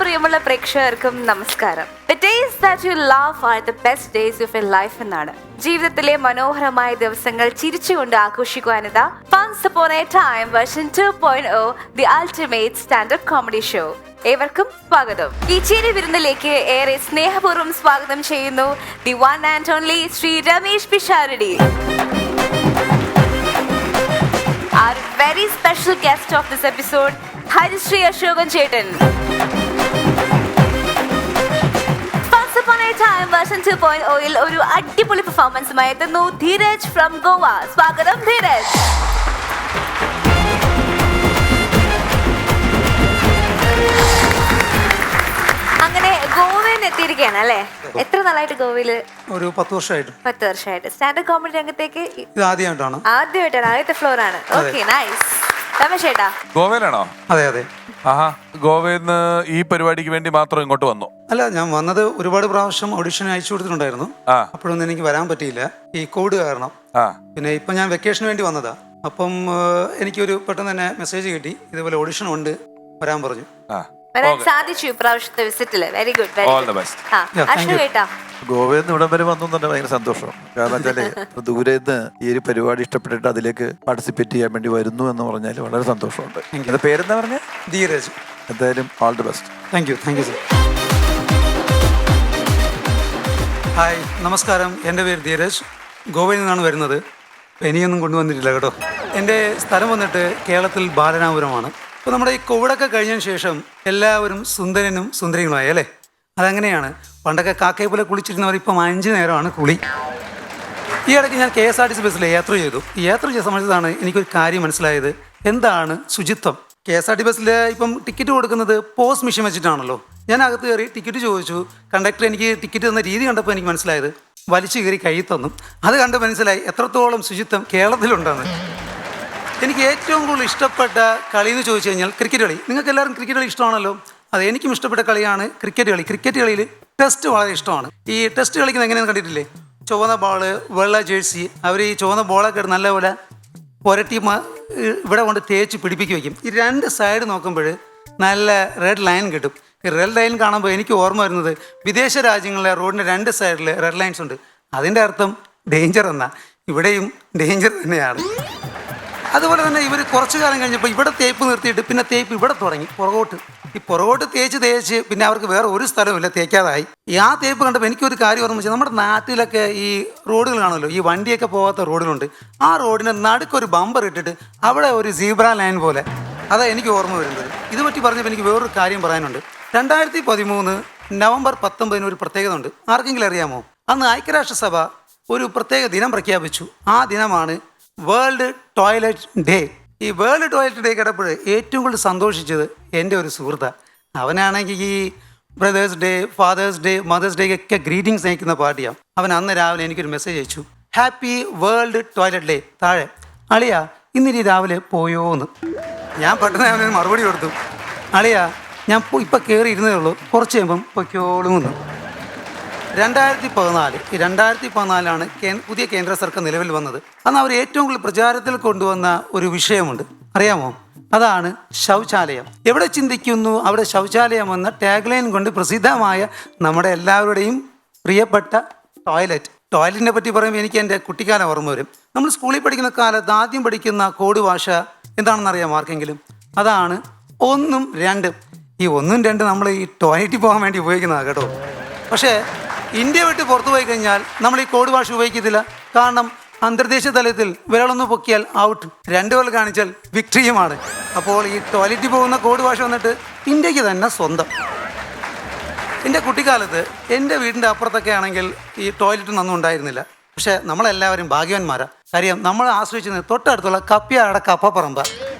പ്രിയമുള്ള പ്രേക്ഷകർക്കും നമസ്കാരം. The days that you love are the best days of your life എന്നാണ്. ജീവിതത്തിലെ മനോഹരമായ ദിവസങ്ങൾ ചിരിച്ചുകൊണ്ട് ആഘോഷിക്കുവാനിതാ Once Upon a Time version 2.0 The Ultimate Stand-up Comedy Show. ഏവർക്കും സ്വാഗതം. ഈ ചിരി വിരുന്നിലേക്ക് ഏറെ സ്നേഹപൂർവ്വം സ്വാഗതം ചെയ്യുന്നു The one and only Shri Ramesh Pisharody. Our very special guest of this episode, ഹരിശ്രീ അശോകൻ ചേട്ടൻ. Once Upon a Time version 2.0 ഒരു അടിപൊളി പെർഫോമൻസുമായി എത്തുന്നു ധീരജ് ഫ്രം ഗോവ. സ്വാഗതം ധീരജ്. അങ്ങനെ ഗോവയിൽ എത്തിയിരിക്കുകയാണ് അല്ലേ? എത്ര നാളായിട്ട് ഗോവയില്? ഒരു 10 വർഷമായിട്ട്. 10 വർഷമായിട്ട്. സ്റ്റാൻഡപ്പ് കോമഡി രംഗത്തേക്ക് ആദ്യമായിട്ടാണ്. ആദ്യത്തെ ഫ്ലോർ ആണ്. Okay, nice. രമേശ് ചേട്ടാ ഗോവയിലാണോ? അതെ അതെ. ആഹാ, ഗോവയിൽ നിന്ന് ഈ പരിപാടിക്ക് വേണ്ടി മാത്രം ഇങ്ങോട്ട് വന്നു? അല്ല, ഞാൻ വന്നത് ഒരുപാട് പ്രാവശ്യം ഓഡിഷൻ അയച്ചു കൊടുത്തിട്ടുണ്ടായിരുന്നു. അപ്പോഴൊന്നും എനിക്ക് വരാൻ പറ്റിയില്ല, ഈ കോവിഡ് കാരണം. പിന്നെ ഇപ്പൊ ഞാൻ വെക്കേഷന് വേണ്ടി വന്നതാ. അപ്പം എനിക്കൊരു പെട്ടെന്ന് തന്നെ മെസ്സേജ് കിട്ടി, ഇതുപോലെ ഓഡിഷൻ ഉണ്ട്, വരാൻ പറഞ്ഞു. സാധിച്ചു ഇപ്രാവശ്യത്തെ വിസിറ്റില്. Very good, very good. ഗോവയിൽ നിന്ന് ഇവിടം വരെ വന്നു തന്നെ ഭയങ്കര സന്തോഷം. കാരണം വെച്ചാല് ദൂരെ നിന്ന് ഈ ഒരു പരിപാടി ഇഷ്ടപ്പെട്ടിട്ട് അതിലേക്ക് പാർട്ടിസിപ്പേറ്റ് ചെയ്യാൻ വേണ്ടി വരുന്നു എന്ന് പറഞ്ഞാൽ വളരെ സന്തോഷമുണ്ട്. എന്റെ പേരെന്താ പറഞ്ഞ? ധീരജ്. എന്തായാലും all the best. Thank you sir. Hi, നമസ്കാരം. എൻ്റെ പേര് ധീരജ്, ഗോവയിൽ നിന്നാണ് വരുന്നത്. ഇനിയൊന്നും കൊണ്ടുവന്നിട്ടില്ല കേട്ടോ. എൻ്റെ സ്ഥലം വന്നിട്ട് കേരളത്തിൽ ബാലരാമപുരമാണ്. ഇപ്പോൾ നമ്മുടെ ഈ കോവിഡൊക്കെ കഴിഞ്ഞതിന് ശേഷം എല്ലാവരും സുന്ദരനും സുന്ദരികളുമായി അല്ലേ? അതങ്ങനെയാണ്. പണ്ടൊക്കെ കാക്കയെ പോലെ കുളിച്ചിരുന്നവർ ഇപ്പം 5 നേരമാണ് കുളി. ഈ ഇടയ്ക്ക് ഞാൻ KSRTC ബസ്സിൽ യാത്ര ചെയ്തു. ഈ യാത്ര ചെയ്ത സമയത്താണ് എനിക്കൊരു കാര്യം മനസ്സിലായത്. എന്താണ് ശുചിത്വം? KSRTC ബസ്സിൽ ഇപ്പം ടിക്കറ്റ് കൊടുക്കുന്നത് പോസ്റ്റ് മെഷീൻ വെച്ചിട്ടാണല്ലോ. ഞാൻ അകത്ത് കയറി ടിക്കറ്റ് ചോദിച്ചു. കണ്ടക്ടർ എനിക്ക് ടിക്കറ്റ് തന്ന രീതി കണ്ടപ്പോൾ എനിക്ക് മനസ്സിലായത് വലിച്ചു കയറി കൈ തന്നു. അത് കണ്ട് മനസ്സിലായി എത്രത്തോളം ശുചിത്വം കേരളത്തിലുണ്ടെന്ന്. എനിക്ക് ഏറ്റവും കൂടുതൽ ഇഷ്ടപ്പെട്ട കളി എന്ന് ചോദിച്ചു കഴിഞ്ഞാൽ ക്രിക്കറ്റ് കളി. നിങ്ങൾക്ക് എല്ലാവരും ക്രിക്കറ്റ് കളി ഇഷ്ടമാണല്ലോ. അത് എനിക്കും ഇഷ്ടപ്പെട്ട കളിയാണ് ക്രിക്കറ്റ് കളി. ക്രിക്കറ്റ് കളിയിൽ ടെസ്റ്റ് വളരെ ഇഷ്ടമാണ്. ഈ ടെസ്റ്റ് കളിക്കുന്നത് എങ്ങനെയാണെന്ന് കണ്ടിട്ടില്ലേ? ചുവന്ന ബോള്, വെള്ള ജേഴ്സി. അവർ ഈ ചുവന്ന ബോളൊക്കെ നല്ലപോലെ പുരട്ടി ഇവിടെ കൊണ്ട് തേച്ച് പിടിപ്പിക്കി വയ്ക്കും. ഈ 2 സൈഡ് നോക്കുമ്പോൾ നല്ല റെഡ് ലൈൻ കിട്ടും. ഈ റെഡ് ലൈൻ കാണുമ്പോൾ എനിക്ക് ഓർമ്മ വരുന്നത് വിദേശ രാജ്യങ്ങളിലെ റോഡിൻ്റെ 2 സൈഡിൽ റെഡ് ലൈൻസ് ഉണ്ട്. അതിൻ്റെ അർത്ഥം ഡേഞ്ചർ എന്നാ. ഇവിടെയും ഡേഞ്ചർ തന്നെയാണ്. അതുപോലെ തന്നെ ഇവർ കുറച്ചു കാലം കഴിഞ്ഞപ്പോൾ ഇവിടെ തേപ്പ് നിർത്തിയിട്ട് പിന്നെ തേപ്പ് ഇവിടെ തുടങ്ങി പുറകോട്ട്. ഈ പുറകോട്ട് തേച്ച് പിന്നെ അവർക്ക് വേറെ ഒരു സ്ഥലമില്ല, തേക്കാതായി. ആ തേപ്പ് കണ്ടപ്പോൾ എനിക്കൊരു കാര്യം ഓർമ്മ വെച്ചാൽ നമ്മുടെ നാട്ടിലൊക്കെ ഈ റോഡുകൾ കാണുമല്ലോ, ഈ വണ്ടിയൊക്കെ പോകാത്ത റോഡുകളുണ്ട്. ആ റോഡിന് നടുക്കൊരു ബമ്പർ ഇട്ടിട്ട് അവിടെ ഒരു സീബ്ര ലൈൻ പോലെ. അതാണ് എനിക്ക് ഓർമ്മ വരുന്നത്. ഇതുപറ്റി പറഞ്ഞപ്പോൾ എനിക്ക് വേറൊരു കാര്യം പറയാനുണ്ട്. 2013 നവംബർ 19 ഒരു പ്രത്യേകത ഉണ്ട്. ആർക്കെങ്കിലും അറിയാമോ? അന്ന് ഐക്യരാഷ്ട്രസഭ ഒരു പ്രത്യേക ദിനം പ്രഖ്യാപിച്ചു. ആ ദിനമാണ് വേൾഡ് ടോയ്ലറ്റ് ഡേ. ഈ വേൾഡ് ടോയ്ലറ്റ് ഡേ കേട്ടപ്പോൾ ഏറ്റവും കൂടുതൽ സന്തോഷിച്ചത് എൻ്റെ ഒരു സുഹൃത്താണ്. അവനാണെങ്കിൽ ഈ brothers day, fathers day, mothers day ഒക്കെ ഗ്രീറ്റിംഗ്സ് അയക്കുന്ന പാർട്ടിയാണ്. അവൻ അന്ന് രാവിലെ എനിക്കൊരു മെസ്സേജ് അയച്ചു, ഹാപ്പി വേൾഡ് ടോയ്ലറ്റ് ഡേ. താഴെ, അളിയാ ഇന്നിനി രാവിലെ പോയോന്ന്. ഞാൻ പെട്ടെന്ന് അവനൊരു മറുപടി കൊടുത്തു, അളിയാ ഞാൻ ഇപ്പം കയറി ഇരുന്നതേ ഉള്ളൂ, കുറച്ച് കഴിയുമ്പം പൊയ്ക്കോളുമെന്ന്. 2014 പുതിയ കേന്ദ്ര സർക്കാർ നിലവിൽ വന്നത്. അന്ന് അവർ ഏറ്റവും കൂടുതൽ പ്രചാരത്തിൽ കൊണ്ടുവന്ന ഒരു വിഷയമുണ്ട്, അറിയാമോ? അതാണ് ശൗചാലയം. എവിടെ ചിന്തിക്കുന്നു അവിടെ ശൗചാലയം എന്ന ടാഗ് ലൈൻ കൊണ്ട് പ്രസിദ്ധമായ നമ്മുടെ എല്ലാവരുടെയും പ്രിയപ്പെട്ട ടോയ്ലറ്റിനെ പറ്റി പറയുമ്പോൾ എനിക്ക് എൻ്റെ കുട്ടിക്കാലം ഓർമ്മ വരും. നമ്മൾ സ്കൂളിൽ പഠിക്കുന്ന കാലത്ത് ആദ്യം പഠിക്കുന്ന കോഡ് ഭാഷ എന്താണെന്ന് അറിയാമോ ആർക്കെങ്കിലും? അതാണ് 1ഉം 2ഉം. ഈ 1ഉം 2ഉം നമ്മൾ ഈ ടോയ്ലറ്റിൽ പോകാൻ വേണ്ടി ഉപയോഗിക്കുന്നതാണ് കേട്ടോ. പക്ഷേ ഇന്ത്യ വിട്ട് പുറത്തു പോയി കഴിഞ്ഞാൽ നമ്മൾ ഈ കോഡ് ഭാഷ ഉപയോഗിക്കത്തില്ല. കാരണം അന്തർദേശീയ തലത്തിൽ വിരളൊന്ന് പൊക്കിയാൽ ഔട്ട്, 2 വിരൽ കാണിച്ചാൽ വിക്ടറിയുമാണ്. അപ്പോൾ ഈ ടോയ്ലറ്റിൽ പോകുന്ന കോഡ് ഭാഷ വന്നിട്ട് ഇന്ത്യക്ക് തന്നെ സ്വന്തം. എൻ്റെ കുട്ടിക്കാലത്ത് എൻ്റെ വീടിൻ്റെ അപ്പുറത്തൊക്കെ ആണെങ്കിൽ ഈ ടോയ്ലറ്റൊന്നും ഉണ്ടായിരുന്നില്ല. പക്ഷേ നമ്മളെല്ലാവരും ഭാഗ്യവാന്മാരാണ്. കാര്യം നമ്മൾ ആശ്രയിച്ചത് തൊട്ടടുത്തുള്ള കപ്പ്യാടെ കപ്പപ്പറമ്പ.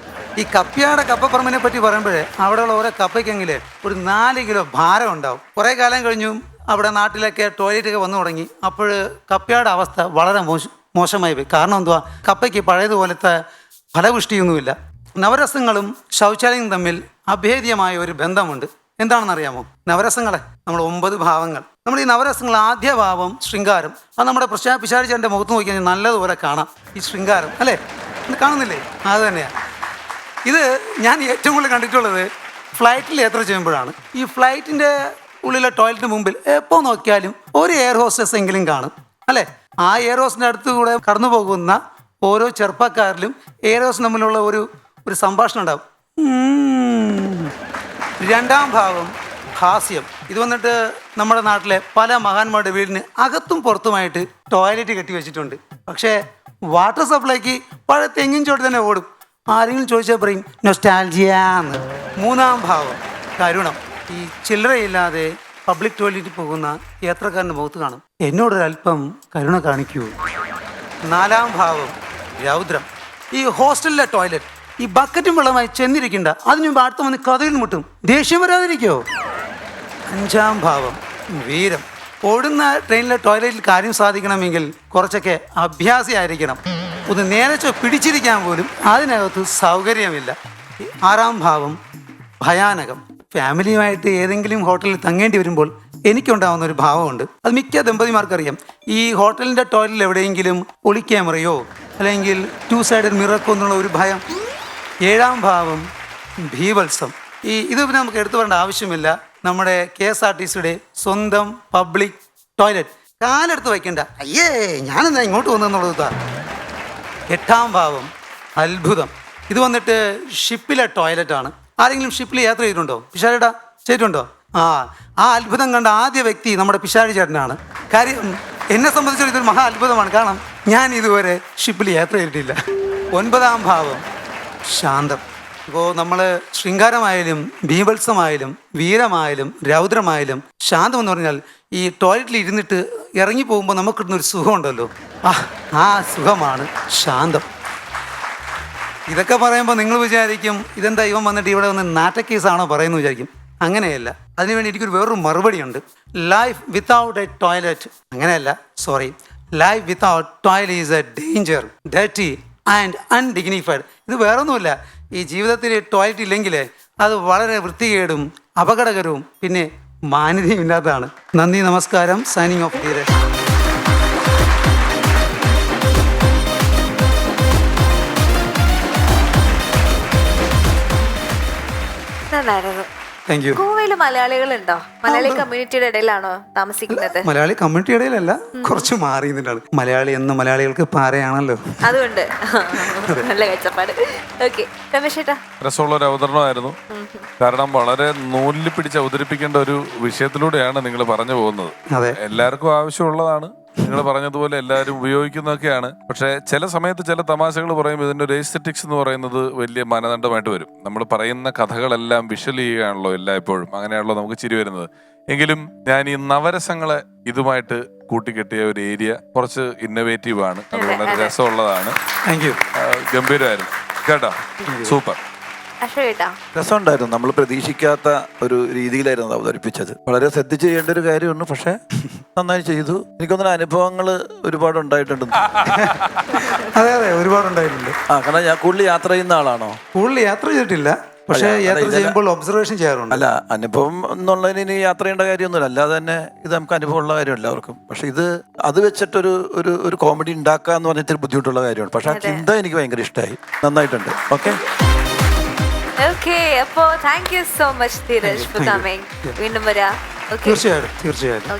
ഈ കപ്പ്യാടെ കപ്പപ്പറമ്പിനെ പറ്റി പറയുമ്പോഴേ അവിടെയുള്ള ഓരോ കപ്പയ്ക്കെങ്കിൽ ഒരു 4 കിലോ ഭാരം ഉണ്ടാവും. കുറേ കാലം കഴിഞ്ഞു അവിടെ നാട്ടിലൊക്കെ ടോയ്ലറ്റൊക്കെ വന്നു തുടങ്ങി. അപ്പോൾ കപ്പയുടെ അവസ്ഥ വളരെ മോശമായി പോയി. കാരണം എന്തുവാ? കപ്പയ്ക്ക് പഴയതുപോലത്തെ ഫലപുഷ്ടിയൊന്നുമില്ല. നവരസങ്ങളും ശൗചാലയവും തമ്മിൽ അഭേദ്യമായ ഒരു ബന്ധമുണ്ട്. എന്താണെന്നറിയാമോ? നവരസങ്ങളെ നമ്മൾ 9 ഭാവങ്ങൾ. നമ്മൾ ഈ നവരസങ്ങൾ ആദ്യ ഭാവം ശൃംഗാരം. അത് നമ്മുടെ പിശാചിന്റെ മുഖത്ത് നോക്കി കഴിഞ്ഞാൽ നല്ലതുപോലെ കാണാം ഈ ശൃംഗാരം, അല്ലേ? കാണുന്നില്ലേ? അത് തന്നെയാണ്. ഇത് ഞാൻ ഏറ്റവും കൂടുതൽ കണ്ടിട്ടുള്ളത് ഫ്ലൈറ്റിൽ യാത്ര ചെയ്യുമ്പോഴാണ്. ഈ ഫ്ലൈറ്റിൻ്റെ ഉള്ളിലെ ടോയ്ലറ്റിന് മുമ്പിൽ എപ്പോൾ നോക്കിയാലും ഒരു എയർ ഹോസ്റ്റസ് എങ്കിലും കാണും അല്ലേ? ആ എയർ ഹോസ്റ്റിൻ്റെ അടുത്ത് കൂടെ കടന്നു പോകുന്ന ഓരോ ചെറുപ്പക്കാരിലും എയർ ഹോസ്റ്റ് തമ്മിലുള്ള ഒരു സംഭാഷണം ഉണ്ടാവും. രണ്ടാം ഭാവം ഹാസ്യം. ഇത് വന്നിട്ട് നമ്മുടെ നാട്ടിലെ പല മഹാന്മാരുടെ വീടിന് അകത്തും പുറത്തുമായിട്ട് ടോയ്ലറ്റ് കെട്ടി വെച്ചിട്ടുണ്ട്. പക്ഷേ വാട്ടർ സപ്ലൈക്ക് പഴയ തെങ്ങിൻ ചോട്ട് തന്നെ ഓടും. ആരെങ്കിലും ചോദിച്ചാൽ പറയും നൊസ്റ്റാൾജിയാന്ന്. മൂന്നാം ഭാവം കരുണം. ഈ ചില്ലറയില്ലാതെ പബ്ലിക് ടോയ്ലറ്റിൽ പോകുന്ന യാത്രക്കാരൻ്റെ മുഖത്ത് കാണും, എന്നോടൊരല്പം കരുണ കാണിക്കൂ. നാലാം ഭാവം രൗദ്രം. ഈ ഹോസ്റ്റലിലെ ടോയ്ലറ്റ് ഈ ബക്കറ്റും വെള്ളമായി ചെന്നിരിക്കണ്ട, അതിനു മുമ്പ് അടുത്ത് വന്ന് കഥയിൽ മുട്ടും, ദേഷ്യം വരാതിരിക്കോ. അഞ്ചാം ഭാവം വീരം. ഓടുന്ന ട്രെയിനിലെ ടോയ്ലറ്റിൽ കാര്യം സാധിക്കണമെങ്കിൽ കുറച്ചൊക്കെ അഭ്യാസിയായിരിക്കണം. ഒന്ന് നേരച്ചോ പിടിച്ചിരിക്കാൻ പോലും അതിനകത്ത് സൗകര്യമില്ല. ആറാം ഭാവം ഭയാനകം. ഫാമിലിയുമായിട്ട് ഏതെങ്കിലും ഹോട്ടലിൽ തങ്ങേണ്ടി വരുമ്പോൾ എനിക്കുണ്ടാവുന്ന ഒരു ഭാവമുണ്ട്, അത് മിക്ക ദമ്പതിമാർക്കറിയാം. ഈ ഹോട്ടലിൻ്റെ ടോയ്ലറ്റിൽ എവിടെയെങ്കിലും ഒളി ക്യാമറയോ അല്ലെങ്കിൽ 2 സൈഡഡ് മിററോ എന്നുള്ള ഒരു ഭയം. ഏഴാം ഭാവം ഭീവത്സം. ഇത് പിന്നെ നമുക്ക് എടുത്തു പറയേണ്ട ആവശ്യമില്ല. നമ്മുടെ KSRTCയുടെ സ്വന്തം പബ്ലിക് ടോയ്ലറ്റ് കാലെടുത്ത് വയ്ക്കണ്ട, അയ്യേ ഞാനെന്താ ഇങ്ങോട്ട് വന്നെന്നുള്ളത്. എട്ടാം ഭാവം അത്ഭുതം. ഇത് വന്നിട്ട് ഷിപ്പിലെ ടോയ്ലറ്റാണ്. ആരെങ്കിലും ഷിപ്പിൽ യാത്ര ചെയ്തിട്ടുണ്ടോ? പിഷാരിടാ ചെയ്തിട്ടുണ്ടോ? ആ അത്ഭുതം കണ്ട ആദ്യ വ്യക്തി നമ്മുടെ പിഷാരി ചേട്ടനാണ്. കാര്യം എന്നെ സംബന്ധിച്ചിടത്തോളം ഇതൊരു മഹാ അത്ഭുതമാണ്. കാരണം ഞാൻ ഇതുവരെ ഷിപ്പിൽ യാത്ര ചെയ്തിട്ടില്ല. ഒൻപതാം ഭാവം ശാന്തം. ഇപ്പോൾ നമ്മൾ ശൃംഗാരമായാലും ഭീവത്സമായാലും വീരമായാലും രൗദ്രമായാലും ശാന്തം എന്ന് പറഞ്ഞാൽ ഈ ടോയ്ലറ്റിൽ ഇരുന്നിട്ട് ഇറങ്ങി പോകുമ്പോൾ നമുക്ക് കിട്ടുന്നൊരു സുഖമുണ്ടല്ലോ, ആ സുഖമാണ് ശാന്തം. ഇതൊക്കെ പറയുമ്പോൾ നിങ്ങൾ വിചാരിക്കും ഇതെന്താ ഇവൻ വന്നിട്ട് ഇവിടെ വന്ന് നാറ്റക്കേസാണോ പറയുന്നു വിചാരിക്കും. അങ്ങനെയല്ല. അതിനുവേണ്ടി എനിക്കൊരു വേറൊരു മറുപടിയുണ്ട്. ലൈഫ് വിത്തൗട്ട് എ ടോയ്ലറ്റ്, അങ്ങനെയല്ല, sorry, life without toilet is a danger, dirty and undignified. ഇത് വേറൊന്നുമില്ല, ഈ ജീവിതത്തിൽ ടോയ്ലറ്റ് ഇല്ലെങ്കിൽ അത് വളരെ വൃത്തികേടും അപകടകരവും പിന്നെ മാന്യതയും ഇല്ലാത്തതാണ്. നന്ദി, നമസ്കാരം. Signing off Dheeraj. നന്നായിരുന്നു. Thank you. ഗോവയിൽ മലയാളികളുണ്ടോ? മലയാളി കമ്മ്യൂണിറ്റിയുടെ ഇടയിലാണോ താമസിക്കുന്നത്? മലയാളി കമ്മ്യൂണിറ്റി ഇടയിലല്ല, കുറച്ച് മാറി നിന്നിട്ടാണ്. മലയാളി എന്ന് മലയാളികൾക്ക് പാരയാണല്ലോ, അതുകൊണ്ട് നല്ല കാഴ്ചപ്പാട്. ഓക്കെ, രമേശ് ചേട്ടാ. രസമുള്ള ഒരു അവതരണമായിരുന്നു. കാരണം വളരെ നൂലിൽ പിടിച്ച് അവതരിപ്പിക്കേണ്ട ഒരു വിഷയത്തിലൂടെയാണ് നിങ്ങൾ പറഞ്ഞു പോകുന്നത്. അതെ, എല്ലാവർക്കും ആവശ്യമുള്ളതാണ്. നിങ്ങൾ പറഞ്ഞതുപോലെ എല്ലാവരും ഉപയോഗിക്കുന്നതൊക്കെയാണ്. പക്ഷെ ചില സമയത്ത് ചില തമാശകൾ പറയുമ്പോൾ ഇതിന്റെ ഒരു എസ്തെറ്റിക്സ് എന്ന് പറയുന്നത് വലിയ മാനദണ്ഡമായിട്ട് വരും. നമ്മൾ പറയുന്ന കഥകളെല്ലാം വിഷ്വൽ ചെയ്യുകയാണല്ലോ എല്ലായ്പ്പോഴും, അങ്ങനെയാണല്ലോ നമുക്ക് ചിരി വരുന്നത്. എങ്കിലും ഞാൻ ഈ നവരസങ്ങളെ ഇതുമായിട്ട് കൂട്ടിക്കെട്ടിയ ഒരു ഏരിയ കുറച്ച് ഇന്നോവേറ്റീവ് ആണ്, അത് വളരെ രസമുള്ളതാണ്. Thank you. ഗംഭീരമായിരുന്നു കേട്ടോ, സൂപ്പർ. രസമുണ്ടായിരുന്നു. നമ്മൾ പ്രതീക്ഷിക്കാത്ത ഒരു രീതിയിലായിരുന്നു അത് അവതരിപ്പിച്ചത്. വളരെ ശ്രദ്ധിച്ച് ചെയ്യേണ്ട ഒരു കാര്യമാണ്, പക്ഷെ നന്നായി ചെയ്തു. എനിക്കൊന്നും അനുഭവങ്ങൾ ഒരുപാട് ഉണ്ടായിട്ടുണ്ട്. അതെ അതെ, ഒരുപാടുണ്ടായിട്ടുണ്ട്. കാരണം ഞാൻ കൂടുതൽ യാത്ര ചെയ്യുന്ന ആളാണോ? കൂടുതൽ യാത്ര ചെയ്തിട്ടില്ല, പക്ഷേ യാത്ര ചെയ്യുമ്പോൾ ഒബ്സർവേഷൻ ചെയ്യാറുണ്ട്. അല്ല, അനുഭവം എന്നുള്ളതിന് ഇനി യാത്ര ചെയ്യേണ്ട കാര്യമൊന്നുമില്ല, അല്ലാതെ തന്നെ ഇത് നമുക്ക് അനുഭവമുള്ള കാര്യം എല്ലാവർക്കും. പക്ഷെ ഇത് അത് വെച്ചിട്ടൊരു ഒരു കോമഡി ഉണ്ടാക്കുക എന്ന് പറഞ്ഞിട്ട് ബുദ്ധിമുട്ടുള്ള കാര്യമാണ്. പക്ഷെ ആ ചിന്ത എനിക്ക് ഭയങ്കര ഇഷ്ടമായി, നന്നായിട്ടുണ്ട്. ഓക്കെ, അപ്പോ thank you so much Dheeraj for coming. വീണ്ടും വരാം. തീർച്ചയായിട്ടും.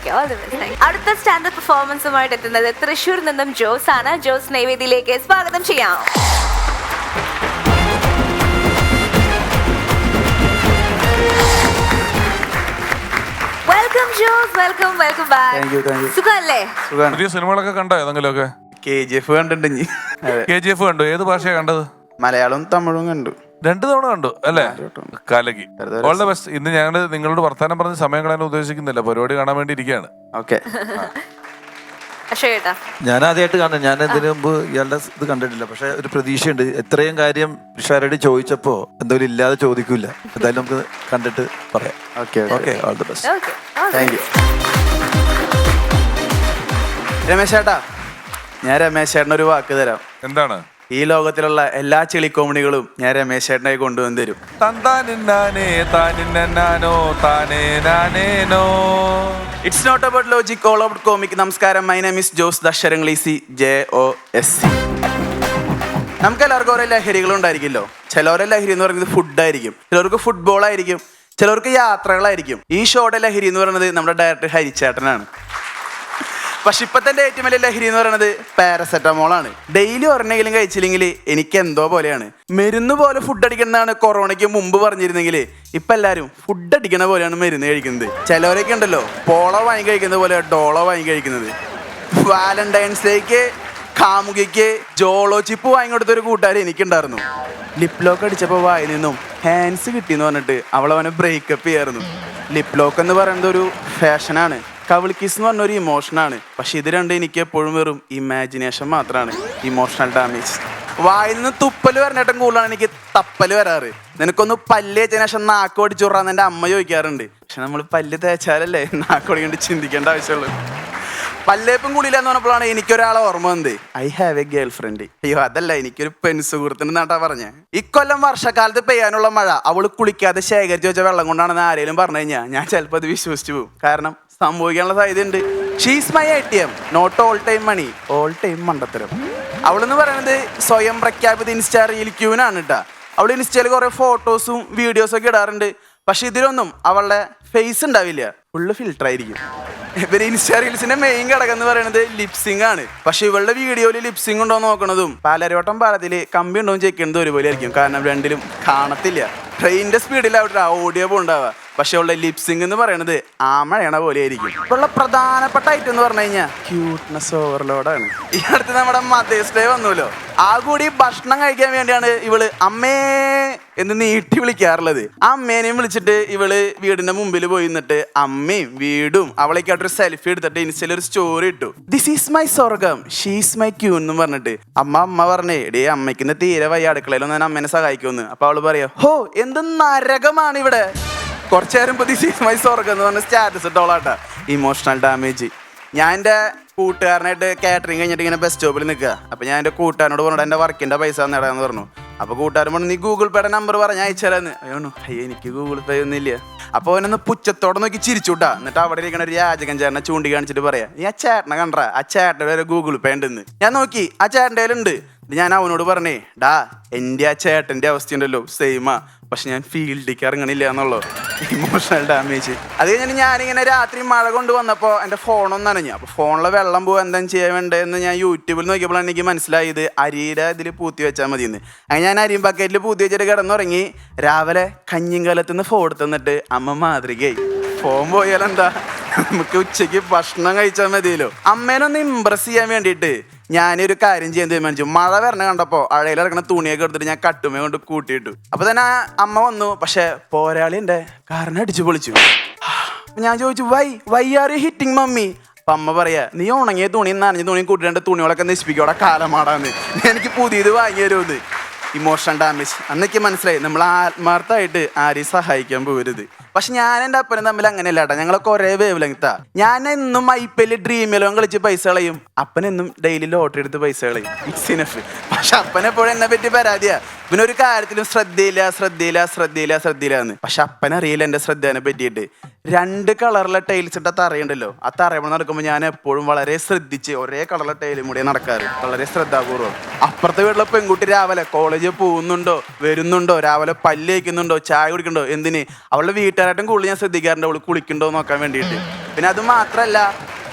അടുത്ത സ്റ്റാൻഡപ്പ് പെർഫോമൻസുമായിട്ട് എത്തുന്നത് തൃശ്ശൂർ നിന്നും ജോസ് ആണ്. ജോസ് നൈവേദിയിലേക്ക് സ്വാഗതം ചെയ്യാം. Welcome Jose, welcome back. സുഖല്ലേ? പുതിയ സിനിമകളൊക്കെ കണ്ടോ? ഏതെങ്കിലുമൊക്കെ? KGF കണ്ടിട്ടുണ്ട്. KGF കണ്ടു. ഏത് ഭാഷയാണ് കണ്ടത്? മലയാളവും തമിഴും കണ്ടു. 2 തവണ കണ്ടു അല്ലേ? കലക്കി. All the best. ഇന്ന് ഞങ്ങൾ നിങ്ങളോട് വർത്താനം പറഞ്ഞ് സമയം കളയാൻ ഉദ്ദേശിക്കുന്നില്ല, പരിപാടി കാണാൻ വേണ്ടി ഇരിക്കുകയാണ്. ഓക്കെ. ഞാൻ ആദ്യമായിട്ട് കാണുന്നത്. ഞാൻ ഇതിനു മുമ്പ് ഇയാളുടെ ഇത് കണ്ടിട്ടില്ല, പക്ഷെ ഒരു പ്രതീക്ഷയുണ്ട്. എത്രയും കാര്യം പിഷാരടി ചോദിച്ചപ്പോ എന്തെങ്കിലും ഇല്ലാതെ ചോദിക്കൂല. എന്തായാലും നമുക്ക് കണ്ടിട്ട് പറയാം. Okay, all the best. Thank you. Ramesh ചേട്ടാ, ഞാൻ രമേശ് ചേട്ടനൊരു വാക്ക് തരാം. എന്താണ്? ഈ ലോകത്തിലുള്ള എല്ലാ ചെളി കോമഡികളും ഞാൻ രമേശ് ചേട്ടനായി കൊണ്ടുവന്ന് തരും. It's not about logic, all about comic. നമസ്കാരം, മൈ നെയിം ഈസ് ജോസ് ദശരംഗ്ലീസി, JOSC. നമുക്ക് എല്ലാവർക്കും ഓരോ ലഹരികൾ ഉണ്ടായിരിക്കുമല്ലോ. ചിലവരെ ലഹരി എന്ന് പറയുന്നത് ഫുഡായിരിക്കും, ചിലർക്ക് ഫുട്ബോൾ ആയിരിക്കും, ചിലർക്ക് യാത്രകളായിരിക്കും. ഈ ഷോയുടെ ലഹരി എന്ന് പറയുന്നത് നമ്മുടെ ഡയറക്ടർ ഹരിച്ചേട്ടനാണ്. പക്ഷെ ഇപ്പൊ തന്നെ ഏറ്റവും വലിയ ലഹരി എന്ന് പറയുന്നത് പാരസെറ്റമോളാണ്. ഡെയിലി ഒരെണ്ണെങ്കിലും കഴിച്ചില്ലെങ്കിൽ എനിക്ക് എന്തോ പോലെയാണ്. മരുന്ന് പോലെ ഫുഡ് അടിക്കുന്നതാണ് കൊറോണയ്ക്ക് മുമ്പ് പറഞ്ഞിരുന്നെങ്കിൽ ഇപ്പൊ എല്ലാവരും ഫുഡ് അടിക്കണ പോലെയാണ് മരുന്ന് കഴിക്കുന്നത്. ചിലവരൊക്കെ ഉണ്ടല്ലോ പോളോ വാങ്ങി കഴിക്കുന്നത് പോലെ ഡോളോ വാങ്ങി കഴിക്കുന്നത്. വാലന്റൈൻസ് ഡേക്ക് കാമുകിക്ക് ജോളോ ചിപ്പ് വാങ്ങിക്കൊടുത്തൊരു കൂട്ടുകാർ എനിക്കുണ്ടായിരുന്നു. ലിപ് ലോക്ക് അടിച്ചപ്പോൾ വായിൽ നിന്നും ഹാൻഡ്സ് കിട്ടിയെന്ന് പറഞ്ഞിട്ട് അവളവനെ ബ്രേക്കപ്പ് ചെയ്യായിരുന്നു. ലിപ് ലോക്ക് എന്ന് പറയുന്നത് ഒരു ഫാഷനാണ്, കവിൾ കിസ് എന്ന് പറഞ്ഞൊരു ഇമോഷനാണ്. പക്ഷെ ഇത് രണ്ടും എനിക്ക് എപ്പോഴും വെറും ഇമാജിനേഷൻ മാത്രമാണ്, ഇമോഷണൽ ഡാമേജ്. വായിൽ നിന്ന് തുപ്പൽ വരണേട്ടം കൂടുതലാണ് എനിക്ക് തപ്പൽ വരാറ്. നിനക്കൊന്ന് പല്ല് തേച്ചതിന് ശേഷം നാക്ക് ഓടിച്ചുറാന്ന് എൻ്റെ അമ്മ ചോദിക്കാറുണ്ട്. പക്ഷെ നമ്മൾ പല്ല് തേച്ചാലല്ലേ നാക്ക് ഓടിക്കൊണ്ട് ചിന്തിക്കേണ്ട ആവശ്യമുള്ളൂ. പല്ലേപ്പും കുളിയില്ല എന്ന് പറഞ്ഞപ്പോഴാണ് എനിക്കൊരാളെ ഓർമ്മ വന്നത്. I have A girl friend. അയ്യോ അതല്ല, എനിക്കൊരു പെൺസുഹൃത്തിന് നാട്ടാ പറഞ്ഞ. ഇക്കൊല്ലം വർഷക്കാലത്ത് പെയ്യാനുള്ള മഴ അവള് കുളിക്കാതെ ശേഖരിച്ച് വെച്ച വെള്ളം കൊണ്ടാണെന്ന് ആരെങ്കിലും പറഞ്ഞു കഴിഞ്ഞാൽ ഞാൻ ചിലപ്പോൾ അത് വിശ്വസിച്ചു പോകും. കാരണം സംഭവിക്കാനുള്ള സാധ്യതയുണ്ട്. She's my ATM, not all time money, all time മണ്ടത്തരം. അവളെന്ന് പറയുന്നത് സ്വയം പ്രഖ്യാപിത ഇൻസ്റ്റാ റീൽ ക്യൂനാണ് കേട്ടാ. അവൾ ഇൻസ്റ്റയിൽ കുറെ ഫോട്ടോസും വീഡിയോസും ഒക്കെ ഇടാറുണ്ട്. പക്ഷെ ഇതിലൊന്നും അവളുടെ ഫേസ് ഉണ്ടാവില്ല, ഫുള്ള് ഫിൽട്ടർ ആയിരിക്കും. ഇവര് ഇൻസ്റ്റാ റീൽസിന്റെ മെയിൻ ഘടകം എന്ന് പറയുന്നത് ലിപ്സിംഗ് ആണ്. പക്ഷെ ഇവളുടെ വീഡിയോയിൽ ലിപ്സിംഗ് ഉണ്ടോ നോക്കണതും പാലരോട്ടം പാലത്തില് കമ്പി ഉണ്ടോ ചെക്കുന്നത് ഒരുപോലെ ആയിരിക്കും. കാരണം രണ്ടിലും കാണത്തില്ല. ട്രെയിനിന്റെ സ്പീഡിൽ അവിടെ ഓഡിയോ ഉണ്ടാവുക. പക്ഷെ അവളുടെ ലിപ്സിംഗ് എന്ന് പറയുന്നത് ആമഴയണ പോലെ ആയിരിക്കും. ഇവളുടെ പ്രധാനപ്പെട്ട ഐറ്റം എന്ന് പറഞ്ഞു കഴിഞ്ഞാൽ ക്യൂട്ട്നെസ് ഓവർലോഡാണ്. ഈ അടുത്ത് നമ്മുടെ മദേഴ്സ് ഡേ വന്നുല്ലോ, ആ കൂടി ഭക്ഷണം കഴിക്കാൻ വേണ്ടിയാണ് ഇവള് അമ്മേ എന്ന് നീട്ടി വിളിക്കാറുള്ളത്. ആ അമ്മേനെയും വിളിച്ചിട്ട് ഇവള് വീടിന്റെ മുമ്പിൽ പോയി നിന്നിട്ട് അമ്മയും വീടും അവളേക്കായിട്ടൊരു സെൽഫി എടുത്തിട്ട് ഇൻസ്റ്റയിൽ ഒരു സ്റ്റോറി ഇട്ടു. ദിസ് ഈസ് മൈ സ്വർഗം, ഷീസ് മൈ ക്യൂൻ എന്ന് പറഞ്ഞിട്ട്. അമ്മ പറഞ്ഞേ എടേ അമ്മയ്ക്ക് തീരെ വയ്യ, അടുക്കളയിലൊന്നും ഞാൻ അമ്മേനെ സഹായിക്കുമെന്ന്. അപ്പൊ അവള് പറയാ ഹോ എന്ത് നരകമാണ് ഇവിടെ. കുറച്ചു നേരം ദിസ് ഈസ് മൈ സ്വർഗം എന്ന് പറഞ്ഞ സ്റ്റാറ്റസ് ഇട്ടോളാട്ടാ. Emotional damage. ഞാൻ എൻ്റെ കൂട്ടുകാരനായിട്ട് കാറ്ററിംഗ് കഴിഞ്ഞിട്ട് ഇങ്ങനെ ബസ് സ്റ്റോപ്പിൽ നിൽക്കുക. അപ്പോൾ ഞാൻ എൻ്റെ കൂട്ടുകാരനോട് പറഞ്ഞു എൻ്റെ വർക്കിൻ്റെ പൈസ നേടാന്ന് പറഞ്ഞു. അപ്പോൾ കൂട്ടുകാരൻ പറഞ്ഞു നീ ഗൂഗിൾ പേയുടെ നമ്പർ പറഞ്ഞ് അയച്ചാലെന്ന്. അയ്യോ എനിക്ക് ഗൂഗിൾ പേ ഒന്നുമില്ല. അപ്പോൾ അവനൊന്ന് പുച്ഛത്തോടെ നോക്കി ചിരിച്ചുട്ടാ. എന്നിട്ട് അവിടെ ഇരിക്കണ ഒരു രാജകൻ ചേട്ടനെ ചൂണ്ടി കാണിച്ചിട്ട് പറയാ നീ ആ ചേട്ടനെ കണ്ടാ, ആ ചേട്ടൻ്റെ ഒരു ഗൂഗിൾ പേ ഉണ്ടെന്ന്. ഞാൻ നോക്കി ആ ചേട്ടൻ്റെ കയ്യിലുണ്ട്. ഞാൻ അവനോട് പറഞ്ഞേ ഡാ എൻ്റെ ആ ചേട്ടൻ്റെ അവസ്ഥയുണ്ടല്ലോ സെയിമാ, പക്ഷെ ഞാൻ ഫീൽഡിലേക്ക് ഇറങ്ങണില്ല എന്നുള്ളൂ. Emotional damage. അത് കഴിഞ്ഞിട്ട് ഞാനിങ്ങനെ രാത്രി മഴ കൊണ്ട് വന്നപ്പോൾ എൻ്റെ ഫോണൊന്നും നനഞ്ഞു. അപ്പോൾ ഫോണിലെ വെള്ളം പോകാൻ എന്താ ചെയ്യാൻ വേണ്ടതെന്ന് ഞാൻ യൂട്യൂബിൽ നോക്കിയപ്പോഴാണ് എനിക്ക് മനസ്സിലായത് അരിയുടെ ഇതിൽ പൂത്തി വെച്ചാൽ മതിയെന്ന്. അങ്ങനെ ഞാൻ അരിയും ബക്കറ്റിൽ പൂത്തി വെച്ചിട്ട് കിടന്നുറങ്ങി. രാവിലെ കഞ്ഞിങ്കാലത്ത് നിന്ന് ഫോൺ തന്നിട്ട് അമ്മ മാതൃകയായി. ഫോൺ പോയാലെന്താ, നമുക്ക് ഉച്ചയ്ക്ക് ഭക്ഷണം കഴിച്ചാൽ മതിയല്ലോ. അമ്മേനൊന്ന് ഇമ്പ്രസ് ചെയ്യാൻ വേണ്ടിയിട്ട് ഞാനൊരു കാര്യം ചെയ്യാൻ തീരുമാനിച്ചു. മഴ വരണ കണ്ടപ്പോൾ അഴയിൽ ഇറങ്ങണ തുണിയൊക്കെ എടുത്തിട്ട് ഞാൻ കട്ടുമേ കൊണ്ട് കൂട്ടിയിട്ടു. അപ്പൊ തന്നെ അമ്മ വന്നു. പക്ഷെ പോരാളി എൻ്റെ കാരണം അടിച്ചു പൊളിച്ചു. ഞാൻ ചോദിച്ചു why are you hitting mummy? അപ്പൊ അമ്മ പറയാ നീ ഉണങ്ങിയ തുണി നനഞ്ഞ തുണിയും കൂട്ടിയിട്ട് തുണികളൊക്കെ നശിപ്പിക്കോടെ കാലമാടാന്ന്, എനിക്ക് പുതിയത് വാങ്ങി തരുമെന്ന്. Emotional damage. അന്നൊക്കെ മനസ്സിലായി നമ്മൾ ആത്മാർത്ഥമായിട്ട് ആരെയും സഹായിക്കാൻ പോകരുത്. പക്ഷെ ഞാൻ എൻ്റെ അപ്പനും തമ്മിൽ അങ്ങനെയല്ല കേട്ടോ, ഞങ്ങളൊക്കെ ഒരേ വേവ് ലെങ്താ. ഞാൻ എന്നും IPL ഡ്രീം ഇലവൻ കളിച്ച് പൈസ കളയും, അപ്പനെന്നും ഡെയിലി ലോട്ടറി എടുത്ത് പൈസ കളയും. It's enough. പക്ഷെ അപ്പനെപ്പോഴും എന്നെ പറ്റി പരാതിയാ, പിന്നെ ഒരു കാര്യത്തിലും ശ്രദ്ധയില്ല എന്ന്. പക്ഷെ അപ്പനറിയില്ല എൻ്റെ ശ്രദ്ധേനെ പറ്റിയിട്ട്. 2 കളറിലെ ടൈൽസ് ഇട്ട തറയുണ്ടല്ലോ, ആ തറയവിടെ നടക്കുമ്പോൾ ഞാൻ എപ്പോഴും വളരെ ശ്രദ്ധിച്ച് ഒരേ കളറിലെ ടൈലും കൂടി നടക്കാറ്, വളരെ ശ്രദ്ധാപൂർവ്വം. അപ്പുറത്തെ വീട്ടിലെ പെൺകുട്ടി രാവിലെ കോളേജിൽ പോകുന്നുണ്ടോ വരുന്നുണ്ടോ, രാവിലെ പല്ല് വയ്ക്കുന്നുണ്ടോ ചായ കുടിക്കണ്ടോ, എന്തിന് അവളുടെ വീട്ടുകാരായിട്ടും കൂടുതൽ ഞാൻ ശ്രദ്ധിക്കാറുണ്ട് അവള് കുളിക്കണ്ടോ നോക്കാൻ വേണ്ടിയിട്ട്. പിന്നെ അത് മാത്രമല്ല